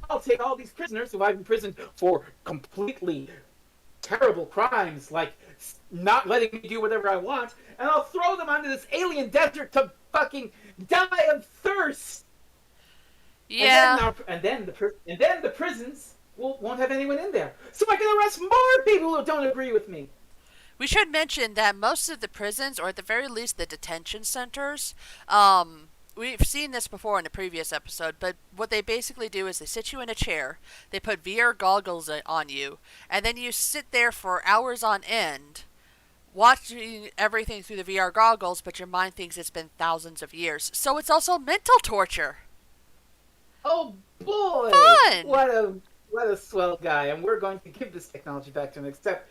I'll take all these prisoners who I've imprisoned for completely terrible crimes, like not letting me do whatever I want, and I'll throw them onto this alien desert to fucking die of thirst. Yeah. And then the prisons won't have anyone in there, so I can arrest more people who don't agree with me. We should mention that most of the prisons, or at the very least the detention centers, we've seen this before in a previous episode, but what they basically do is they sit you in a chair, they put VR goggles on you, and then you sit there for hours on end, watching everything through the VR goggles, but your mind thinks it's been thousands of years. So it's also mental torture. Oh boy! Fun! What a swell guy, and we're going to give this technology back to him, except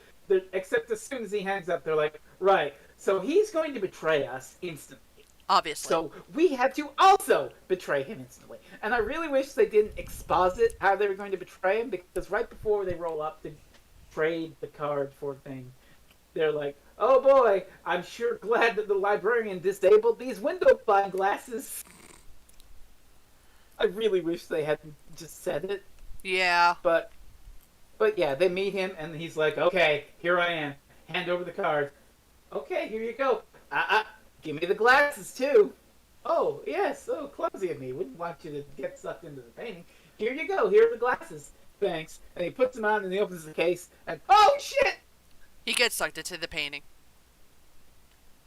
except as soon as he hangs up, they're like, right, so he's going to betray us instantly. Obviously. So we had to also betray him instantly. And I really wish they didn't exposit how they were going to betray him, because right before they roll up to trade the card for thing, they're like, oh boy, I'm sure glad that the librarian disabled these window blind glasses. I really wish they hadn't just said it. Yeah. But yeah, they meet him and he's like, okay, here I am. Hand over the card. Okay, here you go. Give me the glasses too. Oh, yes, so clumsy of me. Wouldn't want you to get sucked into the painting. Here you go. Here are the glasses. Thanks. And he puts them on and he opens the case and oh shit! He gets sucked into the painting.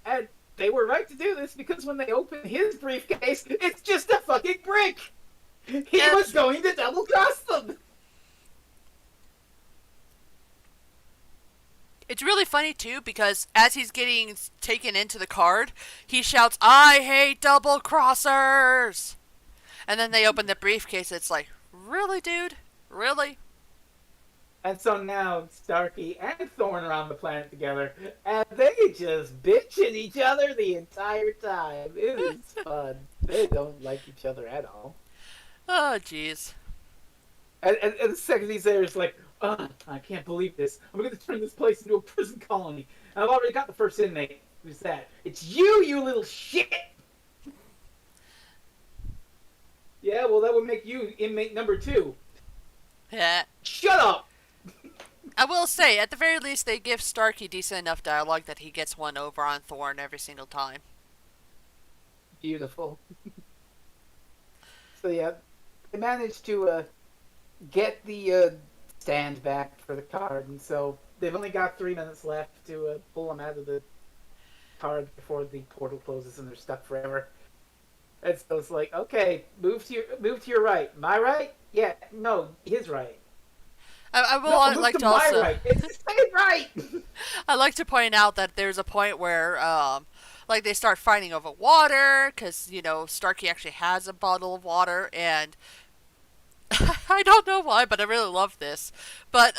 And they were right to do this because when they open his briefcase, it's just a fucking brick. He was going to double cross them. It's really funny, too, because as he's getting taken into the card, he shouts, I hate double crossers! And then they open the briefcase, it's like, really, dude? Really? And so now Starkey and Thorn are on the planet together, and they just bitch at each other the entire time. It is fun. They don't like each other at all. Oh, jeez. And the second he's there, it's like, I can't believe this. I'm going to turn this place into a prison colony. And I've already got the first inmate. Who's that? It's you, you little shit! Yeah, well, that would make you inmate number 2. Yeah. Shut up! I will say, at the very least, they give Starkey decent enough dialogue that he gets one over on Thorn every single time. Beautiful. So yeah, they managed to get the stand back for the card, and so they've only got 3 minutes left to pull them out of the card before the portal closes and they're stuck forever. And so it's like, okay, move to your right. My right? Yeah, no, his right. I will no, like to my also. Right. It's the same right. I like to point out that there's a point where, like they start fighting over water because Starkey actually has a bottle of water, and I don't know why, but I really love this. But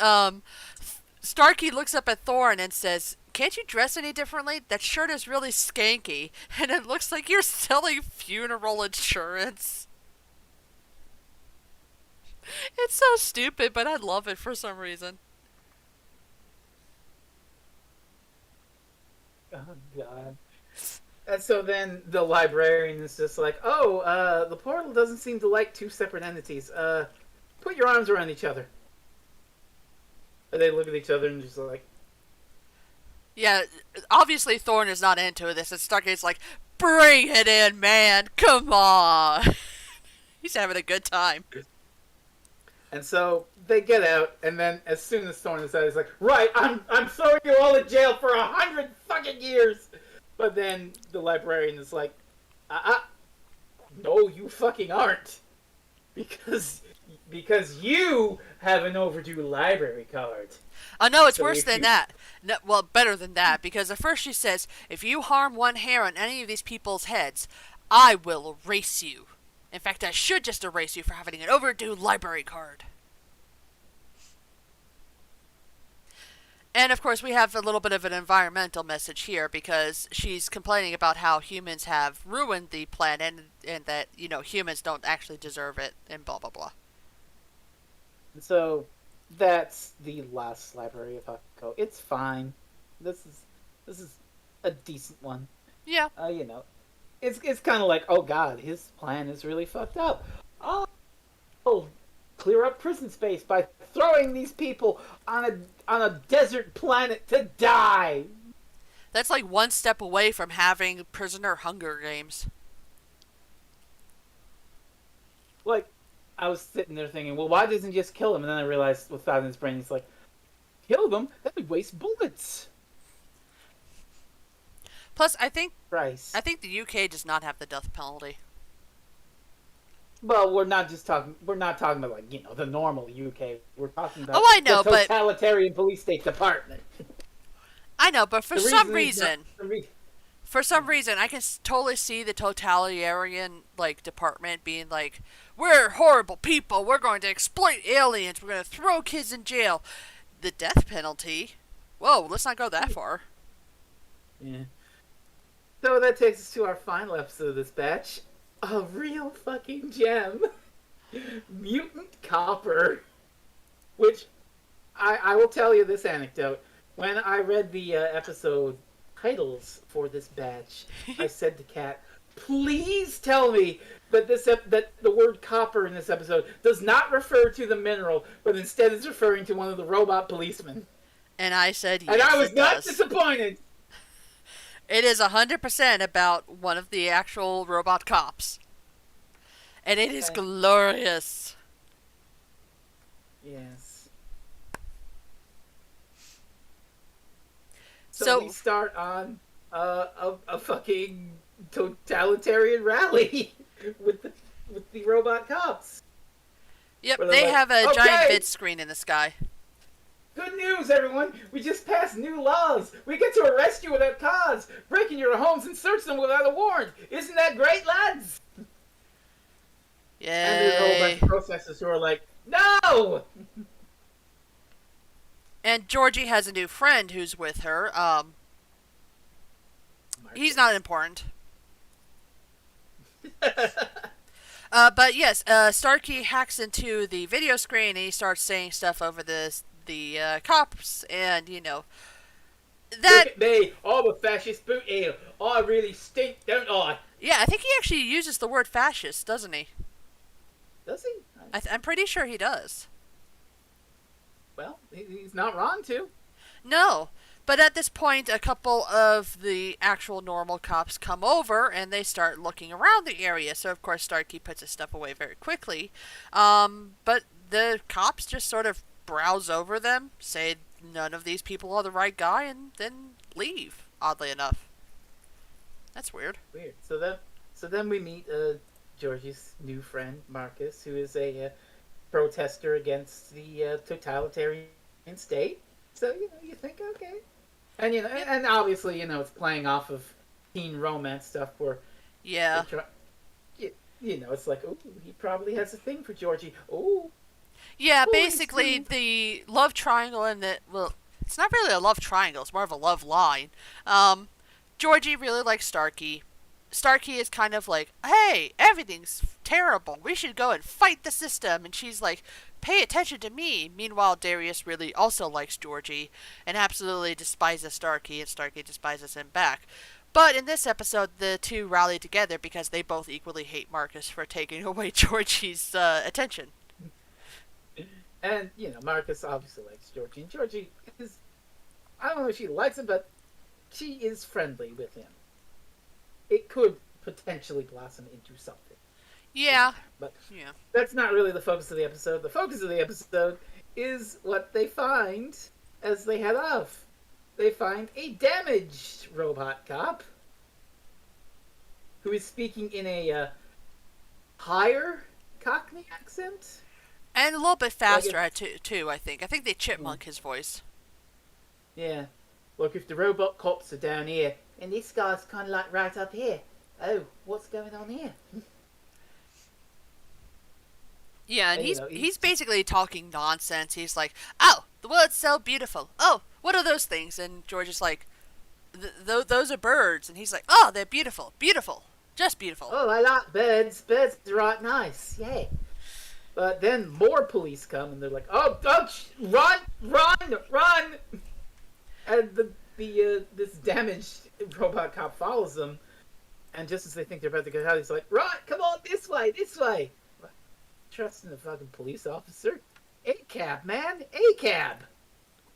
Starkey looks up at Thorn and says, "Can't you dress any differently? That shirt is really skanky, and it looks like you're selling funeral insurance." It's so stupid, but I love it for some reason. Oh, God. And so then the librarian is just like, oh, the portal doesn't seem to like 2 separate entities. Put your arms around each other. And they look at each other and just like... Yeah, obviously Thorn is not into this, and Stargate's like, bring it in, man! Come on! He's having a good time. And so they get out, and then as soon as Thorn is out, he's like, right, I'm throwing you all in jail for 100 fucking years! But then the librarian is like, no, you fucking aren't. Because you have an overdue library card. Oh, no, it's worse than that. No, well, better than that, because at first she says, if you harm one hair on any of these people's heads, I will erase you. In fact, I should just erase you for having an overdue library card. And, of course, we have a little bit of an environmental message here, because she's complaining about how humans have ruined the planet, and that, humans don't actually deserve it, and blah, blah, blah. So, that's the last library of Akko. It's fine. This is a decent one. Yeah. It's kind of like, oh God, his plan is really fucked up. Oh, clear up prison space by throwing these people on a desert planet to die. That's like one step away from having prisoner Hunger Games. Like, I was sitting there thinking, well, why doesn't he just kill him? And then I realized, with that in his brain, he's like, kill them? That would waste bullets. Plus, I think Christ. the UK does not have the death penalty. Well, we're not talking about like, the normal UK. We're talking about I know, the totalitarian police state department. I know, but for some reason, I can totally see the totalitarian department being like, we're horrible people, we're going to exploit aliens, we're going to throw kids in jail. The death penalty? Whoa, let's not go that far. Yeah. So that takes us to our final episode of this batch. A real fucking gem. Mutant Copper. Which, I will tell you this anecdote. When I read the episode titles for this batch, I said to Kat, please tell me that that the word copper in this episode does not refer to the mineral, but instead is referring to one of the robot policemen. And I said yes, and I was it not does. disappointed. It is 100% about one of the actual robot cops. And it is glorious. Yes. So we start on a fucking totalitarian rally with the robot cops. Yep, they like, have a okay, giant vid screen in the sky. Good news, everyone! We just passed new laws! We get to arrest you without cause, break into your homes and search them without a warrant! Isn't that great, lads? Yay. And there's a whole bunch of protesters who are like, no! And Georgie has a new friend who's with her. He's not important. But yes, Starkey hacks into the video screen and he starts saying stuff over the cops, and that. Look at me, I'm a fascist boot heel. I really stink, don't I? Yeah, I think he actually uses the word fascist, doesn't he? Does he? I'm pretty sure he does. Well, he's not wrong to. No. But at this point, a couple of the actual normal cops come over and they start looking around the area. So, of course, Starkey puts his stuff away very quickly. But the cops just sort of browse over them, say none of these people are the right guy, and then leave, oddly enough. That's weird. Weird. So then we meet Georgie's new friend, Marcus, who is a protester against the totalitarian state. So, you think, okay. And, and obviously, it's playing off of teen romance stuff where... Yeah. It's like, oh, he probably has a thing for Georgie. Oh. Yeah, basically, the love triangle and well, it's not really a love triangle, it's more of a love line. Georgie really likes Starkey. Starkey is kind of like, hey, everything's terrible. We should go and fight the system. And she's like, pay attention to me. Meanwhile, Darius really also likes Georgie and absolutely despises Starkey, and Starkey despises him back. But in this episode, the two rally together because they both equally hate Marcus for taking away Georgie's attention. And, Marcus obviously likes Georgie. And Georgie is, I don't know if she likes him, but she is friendly with him. It could potentially blossom into something. Yeah. But yeah, that's not really the focus of the episode. The focus of the episode is what they find as they head off. They find a damaged robot cop who is speaking in a higher Cockney accent. And a little bit faster, too, I think. I think they chipmunk his voice. Yeah. Look, if the robot cops are down here, and this guy's kind of like right up here. Oh, what's going on here? Yeah, and he's basically talking nonsense. He's like, oh, the world's so beautiful. Oh, what are those things? And George is like, those are birds. And he's like, oh, they're beautiful. Beautiful. Just beautiful. Oh, I like birds. Birds are right nice. Yeah. But then more police come, and they're like, oh, run! And this damaged robot cop follows them, and just as they think they're about to get out, he's like, right, come on, this way. Trusting the fucking police officer? A-cab, man, A-cab.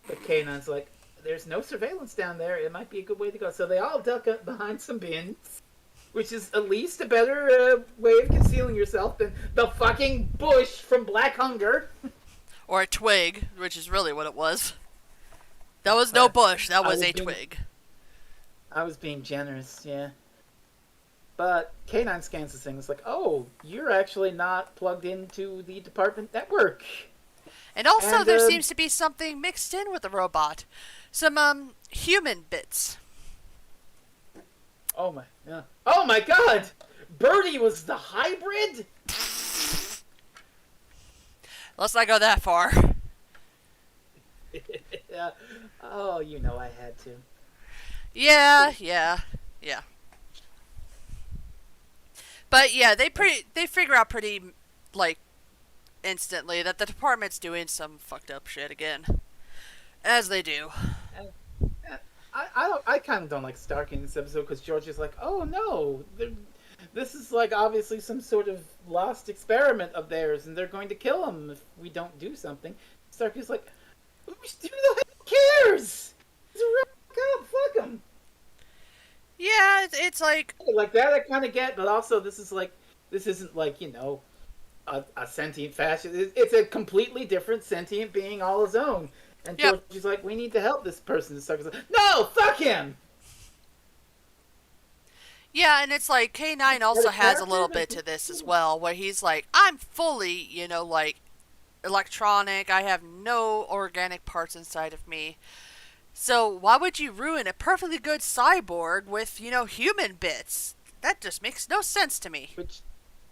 But Kanan's like, there's no surveillance down there. It might be a good way to go. So they all duck up behind some bins, which is at least a better way of concealing yourself than the fucking bush from Black Hunger. Or a twig, which is really what it was. That was no bush, that was a twig. I was being generous, yeah. But K9 scans this thing and is like, oh, you're actually not plugged into the department network. And also there seems to be something mixed in with the robot. Some, human bits. Oh my god! Birdie was the hybrid? Let's not go that far. Yeah. Oh, you know I had to. Yeah, yeah, yeah. But yeah, they figure out pretty like instantly that the department's doing some fucked up shit again, as they do. And, I don't. I kind of don't like Stark in this episode because George is like, oh no, this is like obviously some sort of lost experiment of theirs, and they're going to kill him if we don't do something. Stark is like, who the hell cares? He's a real cop. Fuck him. Yeah, it's like Like that, I kind of get, but also this isn't like a sentient fascist. It's a completely different sentient being all his own. And yep. George is like, we need to help this person. Stark is like, no, fuck him. Yeah, and it's like K9 That also a has a character? little bit to this as well, where he's like, I'm fully, like electronic. I have no organic parts inside of me. So why would you ruin a perfectly good cyborg with, human bits? That just makes no sense to me. Which,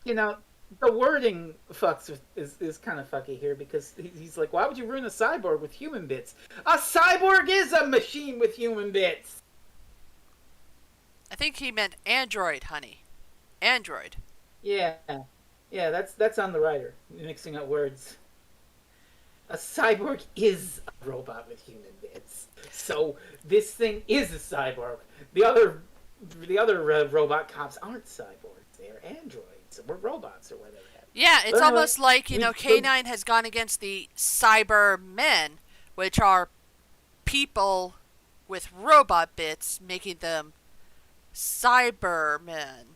you know, the wording fucks with, is kind of fucky here because he's like, why would you ruin a cyborg with human bits? A cyborg is a machine with human bits. I think he meant android, honey. Android. Yeah, yeah, that's on the writer mixing up words. A cyborg is a robot with human bits. So this thing is a cyborg. The other robot cops aren't cyborgs. They're androids or robots or whatever. Yeah, it's But anyway, almost like, K9 has gone against the cyber men, which are people with robot bits, making them cybermen.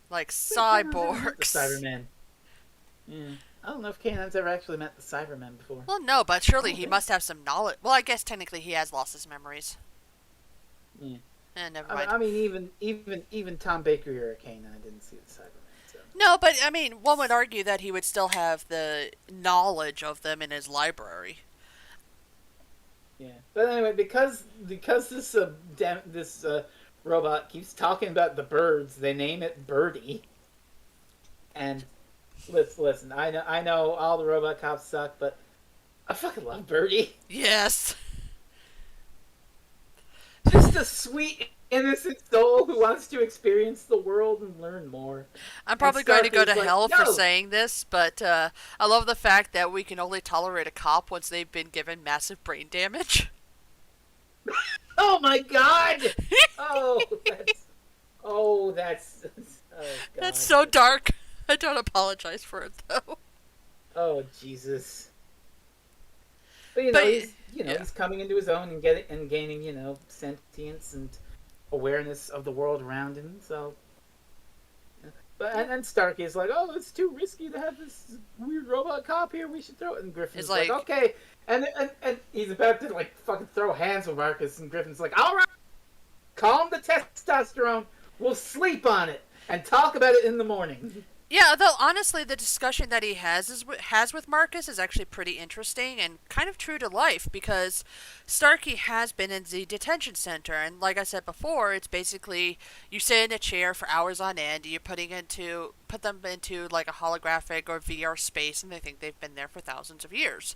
Like cyborgs. The Cybermen. Yeah. I don't know if Kanan's ever actually met the Cybermen before. Well, no, but surely he must have some knowledge. Well, I guess technically he has lost his memories. Yeah. Never mind. I mean, even Tom Baker or K9 didn't see the Cybermen. So. No, but I mean, one would argue that he would still have the knowledge of them in his library. Yeah, but anyway, because this robot keeps talking about the birds, they name it Birdie. And listen, I know all the robot cops suck, but I fucking love Birdie. Yes. Just a sweet, innocent soul who wants to experience the world and learn more. I'm probably going to go to Like, hell no! for saying this, but I love the fact that we can only tolerate a cop once they've been given massive brain damage. Oh my god! That's oh that's oh god. That's so dark. I don't apologize for it though. Oh Jesus! But he's coming into his own and gaining sentience and awareness of the world around him. So, but and Stark is like, oh, it's too risky to have this weird robot cop here. We should throw it. And Griffin's like, okay, and he's about to like fucking throw hands with Marcus, and Griffin's like, all right, calm the testosterone. We'll sleep on it and talk about it in the morning. Yeah, though honestly, the discussion that he has with Marcus is actually pretty interesting and kind of true to life because Starkey has been in the detention center, and like I said before, it's basically you sit in a chair for hours on end, you put them into like a holographic or VR space, and they think they've been there for thousands of years.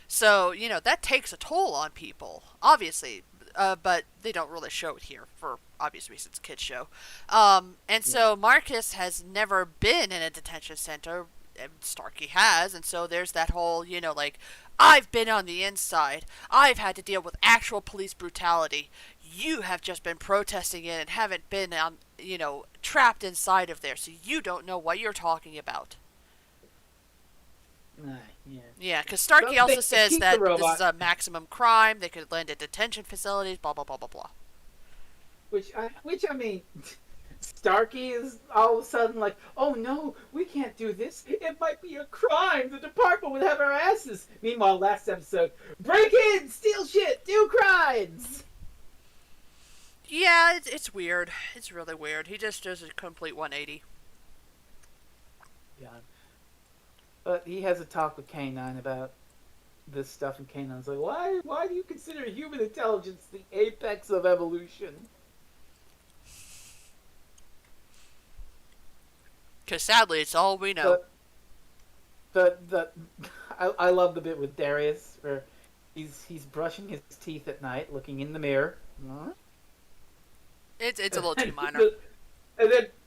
So that takes a toll on people, obviously. But they don't really show it here for obvious reasons, kids show. And so Marcus has never been in a detention center, and Starkey has, and so there's that whole, like, I've been on the inside. I've had to deal with actual police brutality. You have just been protesting it and haven't been, trapped inside of there, so you don't know what you're talking about. Yeah, because Starkey also says that this is a maximum crime. They could land at detention facilities, blah, blah, blah, blah, blah. Which I mean, Starkey is all of a sudden like, oh no, we can't do this. It might be a crime. The department would have our asses. Meanwhile, last episode, break in, steal shit, do crimes. Yeah, it's weird. It's really weird. He just does a complete 180. Yeah. But he has a talk with K9 about this stuff, and K9's like, why do you consider human intelligence the apex of evolution? Because sadly, it's all we know. I love the bit with Darius where He's brushing his teeth at night, looking in the mirror. It's a little too And, minor.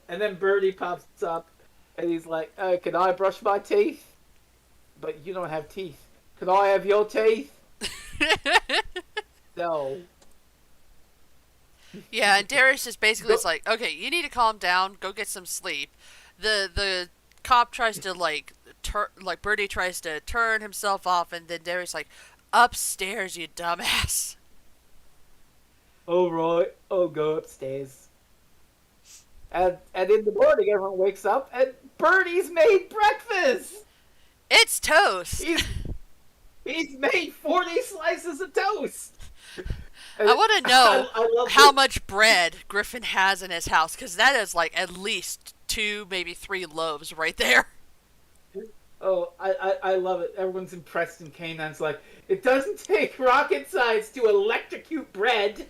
and then Birdie pops up, and he's like, "Can I brush my teeth? But you don't have teeth. Can I have your teeth?" No. Yeah, and Darius is basically Go. just like, okay, you need to calm down, go get some sleep. The cop tries to like Birdie tries to turn himself off, and then Darius like, upstairs, you dumbass. All right, I'll go upstairs. And in the morning, everyone wakes up, and Birdie's made breakfast. It's toast. He's he's made 40 slices of toast. I And want to know I love how this. much bread Griffin has in his house, because that is like at least two, maybe three loaves right there. Oh, I love it. Everyone's impressed, and Canine's like, it doesn't take rocket science to electrocute bread.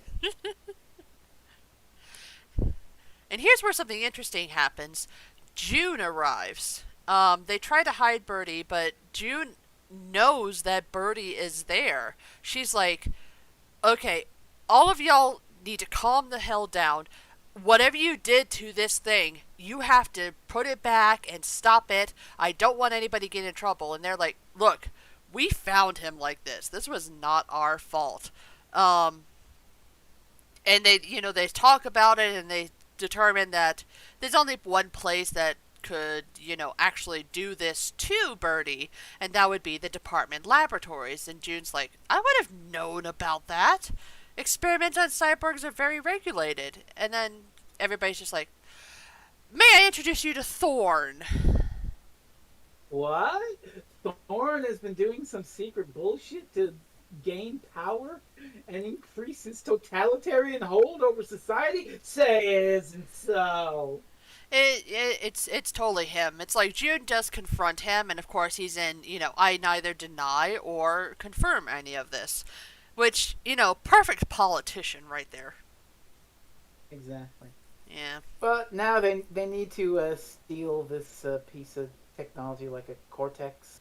And here's where something interesting happens. June arrives. They try to hide Birdie, but June knows that Birdie is there. She's like, okay, all of y'all need to calm the hell down. Whatever you did to this thing, you have to put it back and stop it. I don't want anybody getting in trouble. And they're like, look, we found him like this. This was not our fault. Um, and they talk about it, and they determine that there's only one place that could, actually do this to Birdie, and that would be the department laboratories. And June's like, I would have known about that. Experiments on cyborgs are very regulated. And then everybody's just like, may I introduce you to Thorn? What? Thorne has been doing some secret bullshit to gain power and increase his totalitarian hold over society? Say it isn't so. It's totally him. It's like June does confront him, and of course he's in, I neither deny or confirm any of this. Which, perfect politician right there. Exactly. Yeah. But now they need to steal this piece of technology, like a cortex,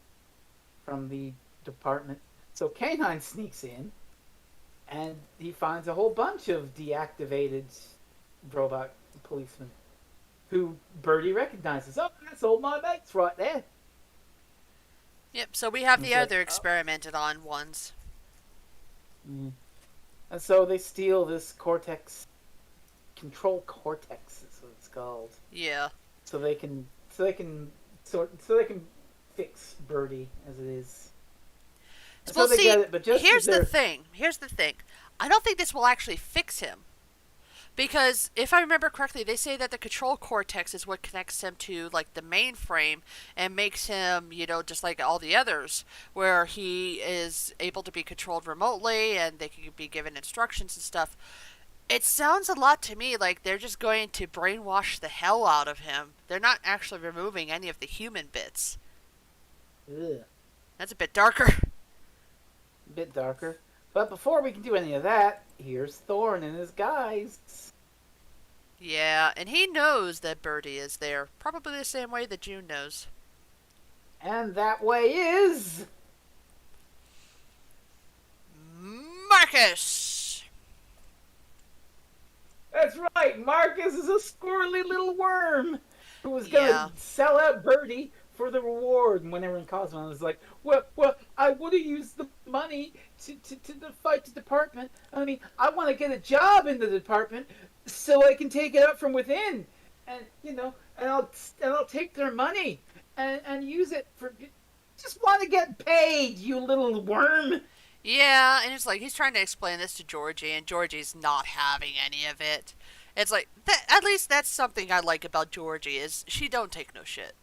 from the department. So Canine sneaks in, and he finds a whole bunch of deactivated robot policemen who Birdie recognizes. Oh, that's all my mates right there. Yep, so we have And the he's like, other oh. experimented on ones. Mm. And so they steal this cortex, control cortex is what it's called. Yeah. So they can so they can fix Birdie as it is. And Well, so they see, get it, but just as here's the they're thing. Here's the thing. I don't think this will actually fix him. Because if I remember correctly, they say that the control cortex is what connects him to like the mainframe and makes him, just like all the others, where he is able to be controlled remotely and they can be given instructions and stuff. It sounds a lot to me like they're just going to brainwash the hell out of him. They're not actually removing any of the human bits. ugh, That's a bit darker. a bit darker. But before we can do any of that, here's Thorne and his guys. Yeah, and he knows that Birdie is there. Probably the same way that June knows. And that way is Marcus! that's right. Marcus is a squirrely little worm who was gonna Yeah. sell out Birdie for the reward. And when everyone calls him, I was like, well, I would have used the money to fight the department. I mean, I want to get a job in the department so I can take it up from within, and I'll take their money and use it for. Just want to get paid, you little worm. Yeah, and it's like he's trying to explain this to Georgie, and Georgie's not having any of it. It's like at least that's something I like about Georgie is she don't take no shit.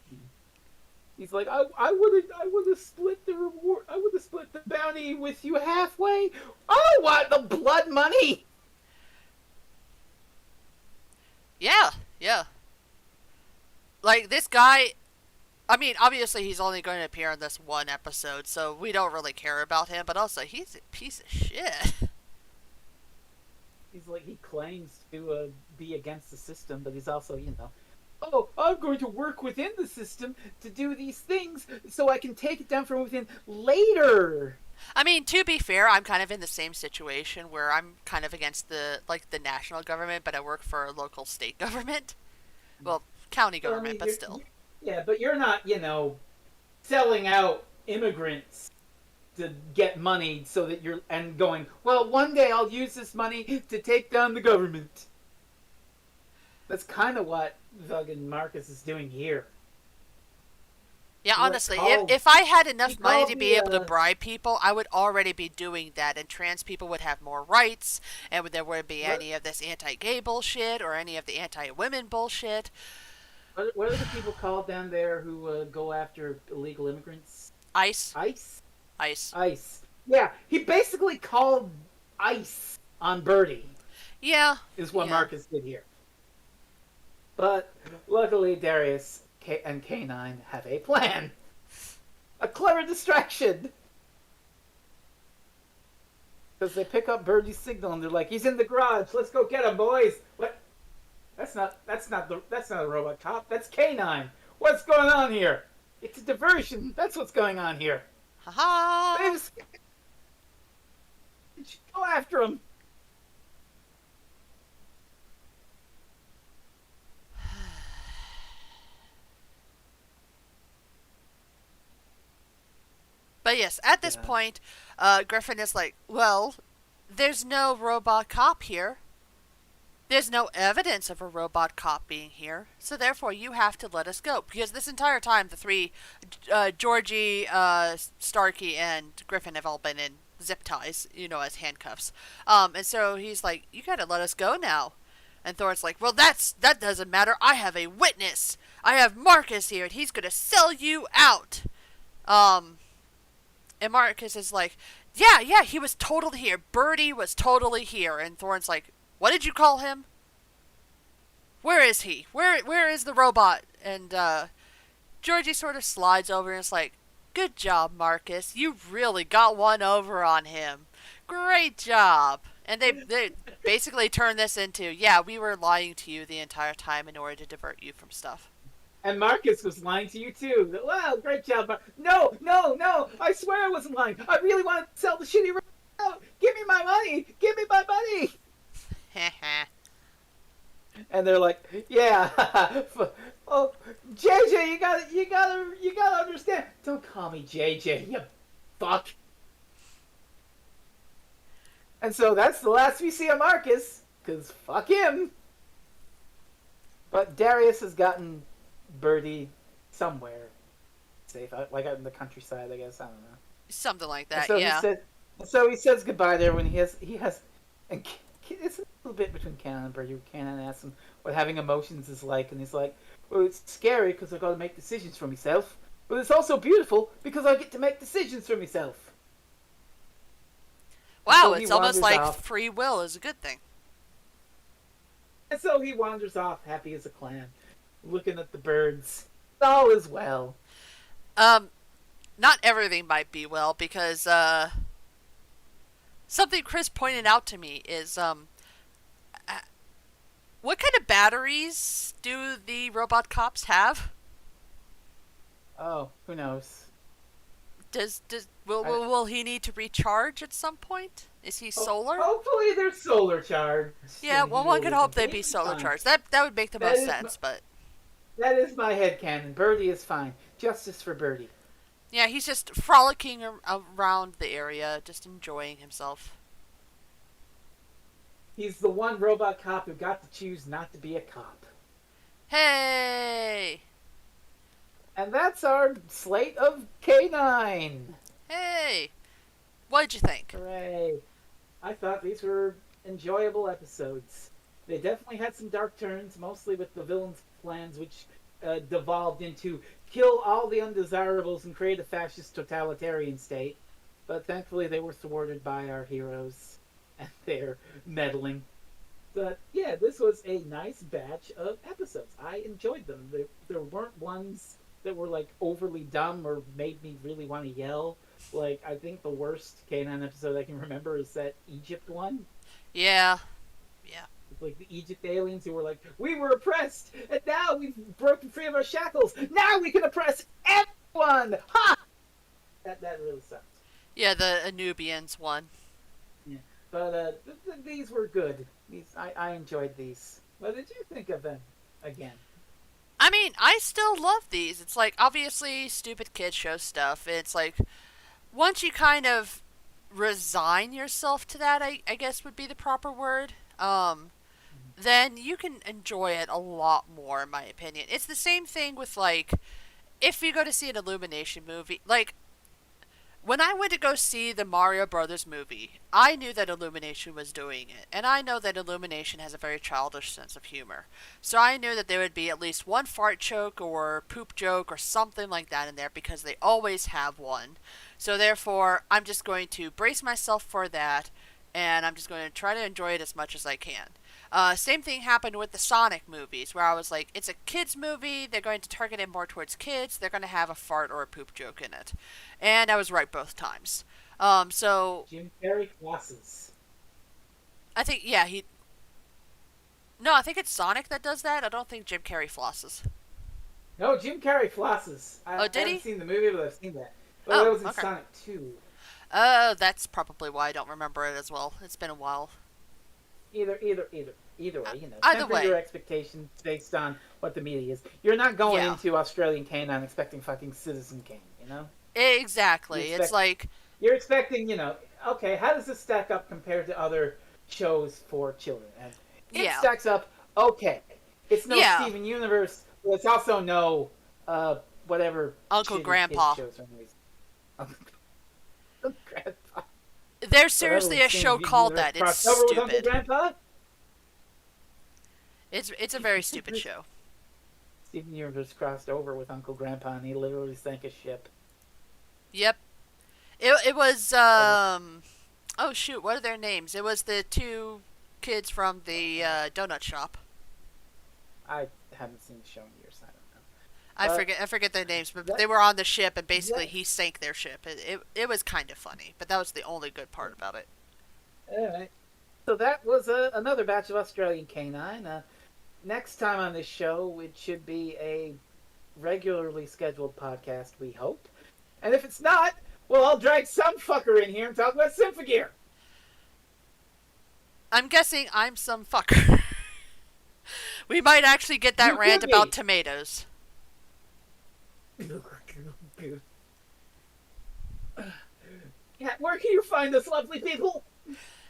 He's like, I would have split the reward. I would have split the bounty with you halfway. Oh, what the blood money? Yeah, yeah. Like this guy. I mean, obviously he's only going to appear in this one episode, so we don't really care about him. But also, he's a piece of shit. He's like, he claims to be against the system, but he's also, oh, I'm going to work within the system to do these things so I can take it down from within later. I mean, to be fair, I'm kind of in the same situation where I'm kind of against the national government, but I work for a local state government. Well, county But I government, mean, but still. yeah, but you're not, selling out immigrants to get money so that you're and going. Well, one day I'll use this money to take down the government. That's kind of what fucking Marcus is doing here. Yeah, He like honestly, called. if I had He enough money called to be the. able to bribe people, I would already be doing that, and trans people would have more rights, and there wouldn't be What, any of this anti-gay bullshit or any of the anti-women bullshit. what are the people called down there who go after illegal immigrants? ICE, ICE. ICE. ICE. Yeah, he basically called ICE on Birdie. Yeah, Is what yeah. Marcus did here. But luckily, Darius and K9 have a plan. A clever distraction. Because they pick up Birdie's signal and they're like, "He's in the garage. Let's go get him, boys." What? That's not a robot cop. That's K9. What's going on here? It's a diversion. That's what's going on here. Haha. Babes, go after him. But yes, at this Yeah. point, Griffin is like, well, there's no robot cop here. There's no evidence of a robot cop being here, so therefore you have to let us go. Because this entire time, the three, Georgie, Starkey, and Griffin have all been in zip ties, as handcuffs. And so he's like, you gotta let us go now. And Thor's like, well, that doesn't matter. I have a witness. I have Marcus here, and he's gonna sell you out. Um, and Marcus is like, yeah, he was totally here. Birdie was totally here. And Thorne's like, what did you call him? Where is he? Where is the robot? And Georgie sort of slides over and is like, good job, Marcus. You really got one over on him. Great job. And they basically turn this into, yeah, we were lying to you the entire time in order to divert you from stuff. And Marcus was lying to you too. Wow, great job. No, no, no. I swear I wasn't lying. I really wanted to sell the shitty robot. Give me my money. Give me my money. And they're like, yeah. Oh, JJ, you gotta understand. Don't call me JJ, you fuck. And so that's the last we see of Marcus, because fuck him. But Darius has gotten Birdie somewhere safe, like out in the countryside, I guess. I don't know. Something like And that, so yeah. he says goodbye there when he has, and it's a little bit between Canon and Birdie. Canon asks him what having emotions is like, and he's like, well, it's scary because I got to make decisions for myself, but it's also beautiful because I get to make decisions for myself. Wow, So he it's almost wanders like off. free will is a good thing. And so he wanders off, happy as a clam, looking at the birds. All is well. Um, Not everything might be well because something Chris pointed out to me is what kind of batteries do the robot cops have? Oh, who knows? Does will he need to recharge at some point? Is he solar? Hopefully they're solar charged. Yeah, and well, he one will could be hope they'd be completely solar fine. charged. That would make the That most is sense, but That is my headcanon. Birdie is fine. Justice for Birdie. yeah, he's just frolicking around the area, just enjoying himself. He's the one robot cop who got to choose not to be a cop. Hey! And that's our slate of K9. Hey! What'd you think? Hooray. I thought these were enjoyable episodes. They definitely had some dark turns, mostly with the villain's plans, which devolved into kill all the undesirables and create a fascist totalitarian state. But thankfully they were thwarted by our heroes and their meddling. But yeah, this was a nice batch of episodes. I enjoyed them. There weren't ones that were like overly dumb or made me really want to yell. Like, I think the worst K9 episode I can remember is that Egypt one. Yeah. Yeah. Like the Egypt aliens who were like, we were oppressed, and now we've broken free of our shackles. Now we can oppress everyone. Ha! That really sucks. Yeah, the Anubians one. Yeah. But these were good. I enjoyed these. What did you think of them again? I mean, I still love these. It's like obviously stupid kid show stuff. It's like once you kind of resign yourself to that, I guess would be the proper word. Then you can enjoy it a lot more, in my opinion. It's the same thing with like if you go to see an Illumination movie, like when I went to go see the Mario Brothers movie, I knew that Illumination was doing it, and I know that Illumination has a very childish sense of humor. So I knew that there would be at least one fart joke or poop joke or something like that in there because they always have one. So therefore, I'm just going to brace myself for that, and I'm just going to try to enjoy it as much as I can. Same thing happened with the Sonic movies, where I was like, it's a kids movie. They're going to target it more towards kids. They're going to have a fart or a poop joke in it, and I was right both times. So Jim Carrey glasses. I think yeah he. No, I think it's Sonic that does that. I don't think Jim Carrey flosses. No, Jim Carrey flosses. Oh, I did haven't he? seen the movie, but I've seen that. But Oh, it was in okay. Sonic 2. That's probably why I don't remember it as well. It's been a while. Either way, Either temper your way, expectations based on what the media is. You're not going yeah, into Australian Canine expecting fucking Citizen Kane. You exactly. It's expect like you're expecting, okay, how does this stack up compared to other shows for children? And it yeah, stacks up okay. It's no yeah. Steven Universe, but it's also no whatever Uncle shitty kids Grandpa. shows are always. Grandpa. There's Whatever seriously when a show Steven called Universe that. It's crossed over with Uncle stupid. Grandpa. It's a very stupid show. Steven Universe crossed over with Uncle Grandpa, and he literally sank a ship. Yep. It was That was oh shoot, what are their names? It was the two kids from the donut shop. I haven't seen the show in years. I don't know. I forget their names, but That they were on the ship and basically that he sank their ship. It was kind of funny, but that was the only good part about it. all right. So that was another batch of Australian Canine. Next time on this show, it should be a regularly scheduled podcast. We hope. And if it's not, well, I'll drag some fucker in here and talk about Symphogear. I'm guessing I'm some fucker. We might actually get that You rant could about be. tomatoes. Yeah, where can you find us, lovely people?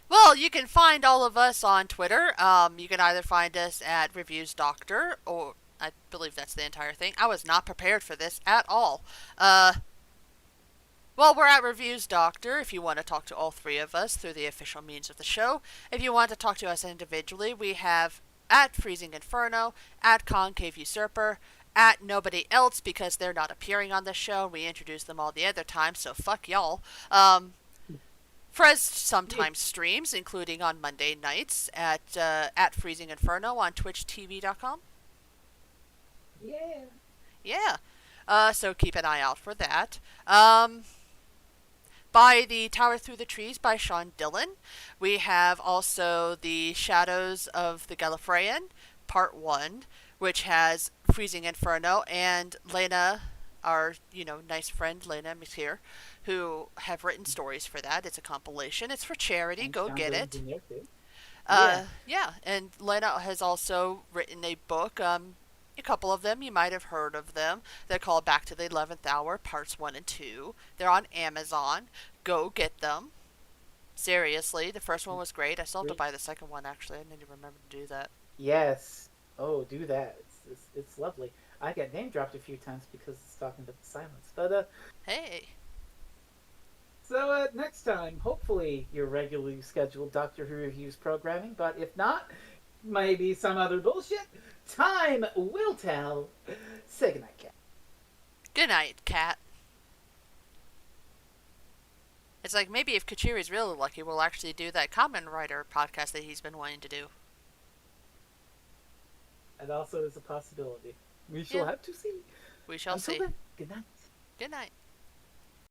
Well, you can find all of us on Twitter. You can either find us at Reviews Doctor, or I believe that's the entire thing. I was not prepared for this at all. Well, we're at Reviews Doctor if you want to talk to all three of us through the official means of the show. If you want to talk to us individually, we have at Freezing Inferno, at Concave Usurper, at Nobody Else because they're not appearing on this show. We introduce them all the other time, so fuck y'all. Frez Yeah. sometimes streams, including on Monday nights at Freezing Inferno on TwitchTV.com. Yeah. Yeah, so keep an eye out for that. By the Tower Through the Trees by Sean Dillon. We have also The Shadows of the Gallifreyan, Part 1, which has Freezing Inferno and Lena, our, nice friend Lena McTeer, who have written stories for that. It's a compilation. It's for charity. And Go Sean get Dillon's it. in there too. Yeah. Yeah, and Lena has also written a book. A couple of them, you might have heard of them. They're called Back to the 11th Hour, Parts 1 and 2. They're on Amazon. Go get them. Seriously, the first one was great. I still have to Great. buy the second one, actually. I need to remember to do that. Yes. Oh, do that. It's lovely. I got name dropped a few times because it's talking to the silence. But Hey. so next time, hopefully your regularly scheduled Doctor Who reviews programming. But if not, maybe some other bullshit. Time will tell. Say goodnight, cat. Good night, cat. It's like maybe if Kachiri's really lucky, we'll actually do that Common Writer podcast that he's been wanting to do. That also is a possibility. We shall Yeah, have to see. we shall Until see. then, good night. Good night.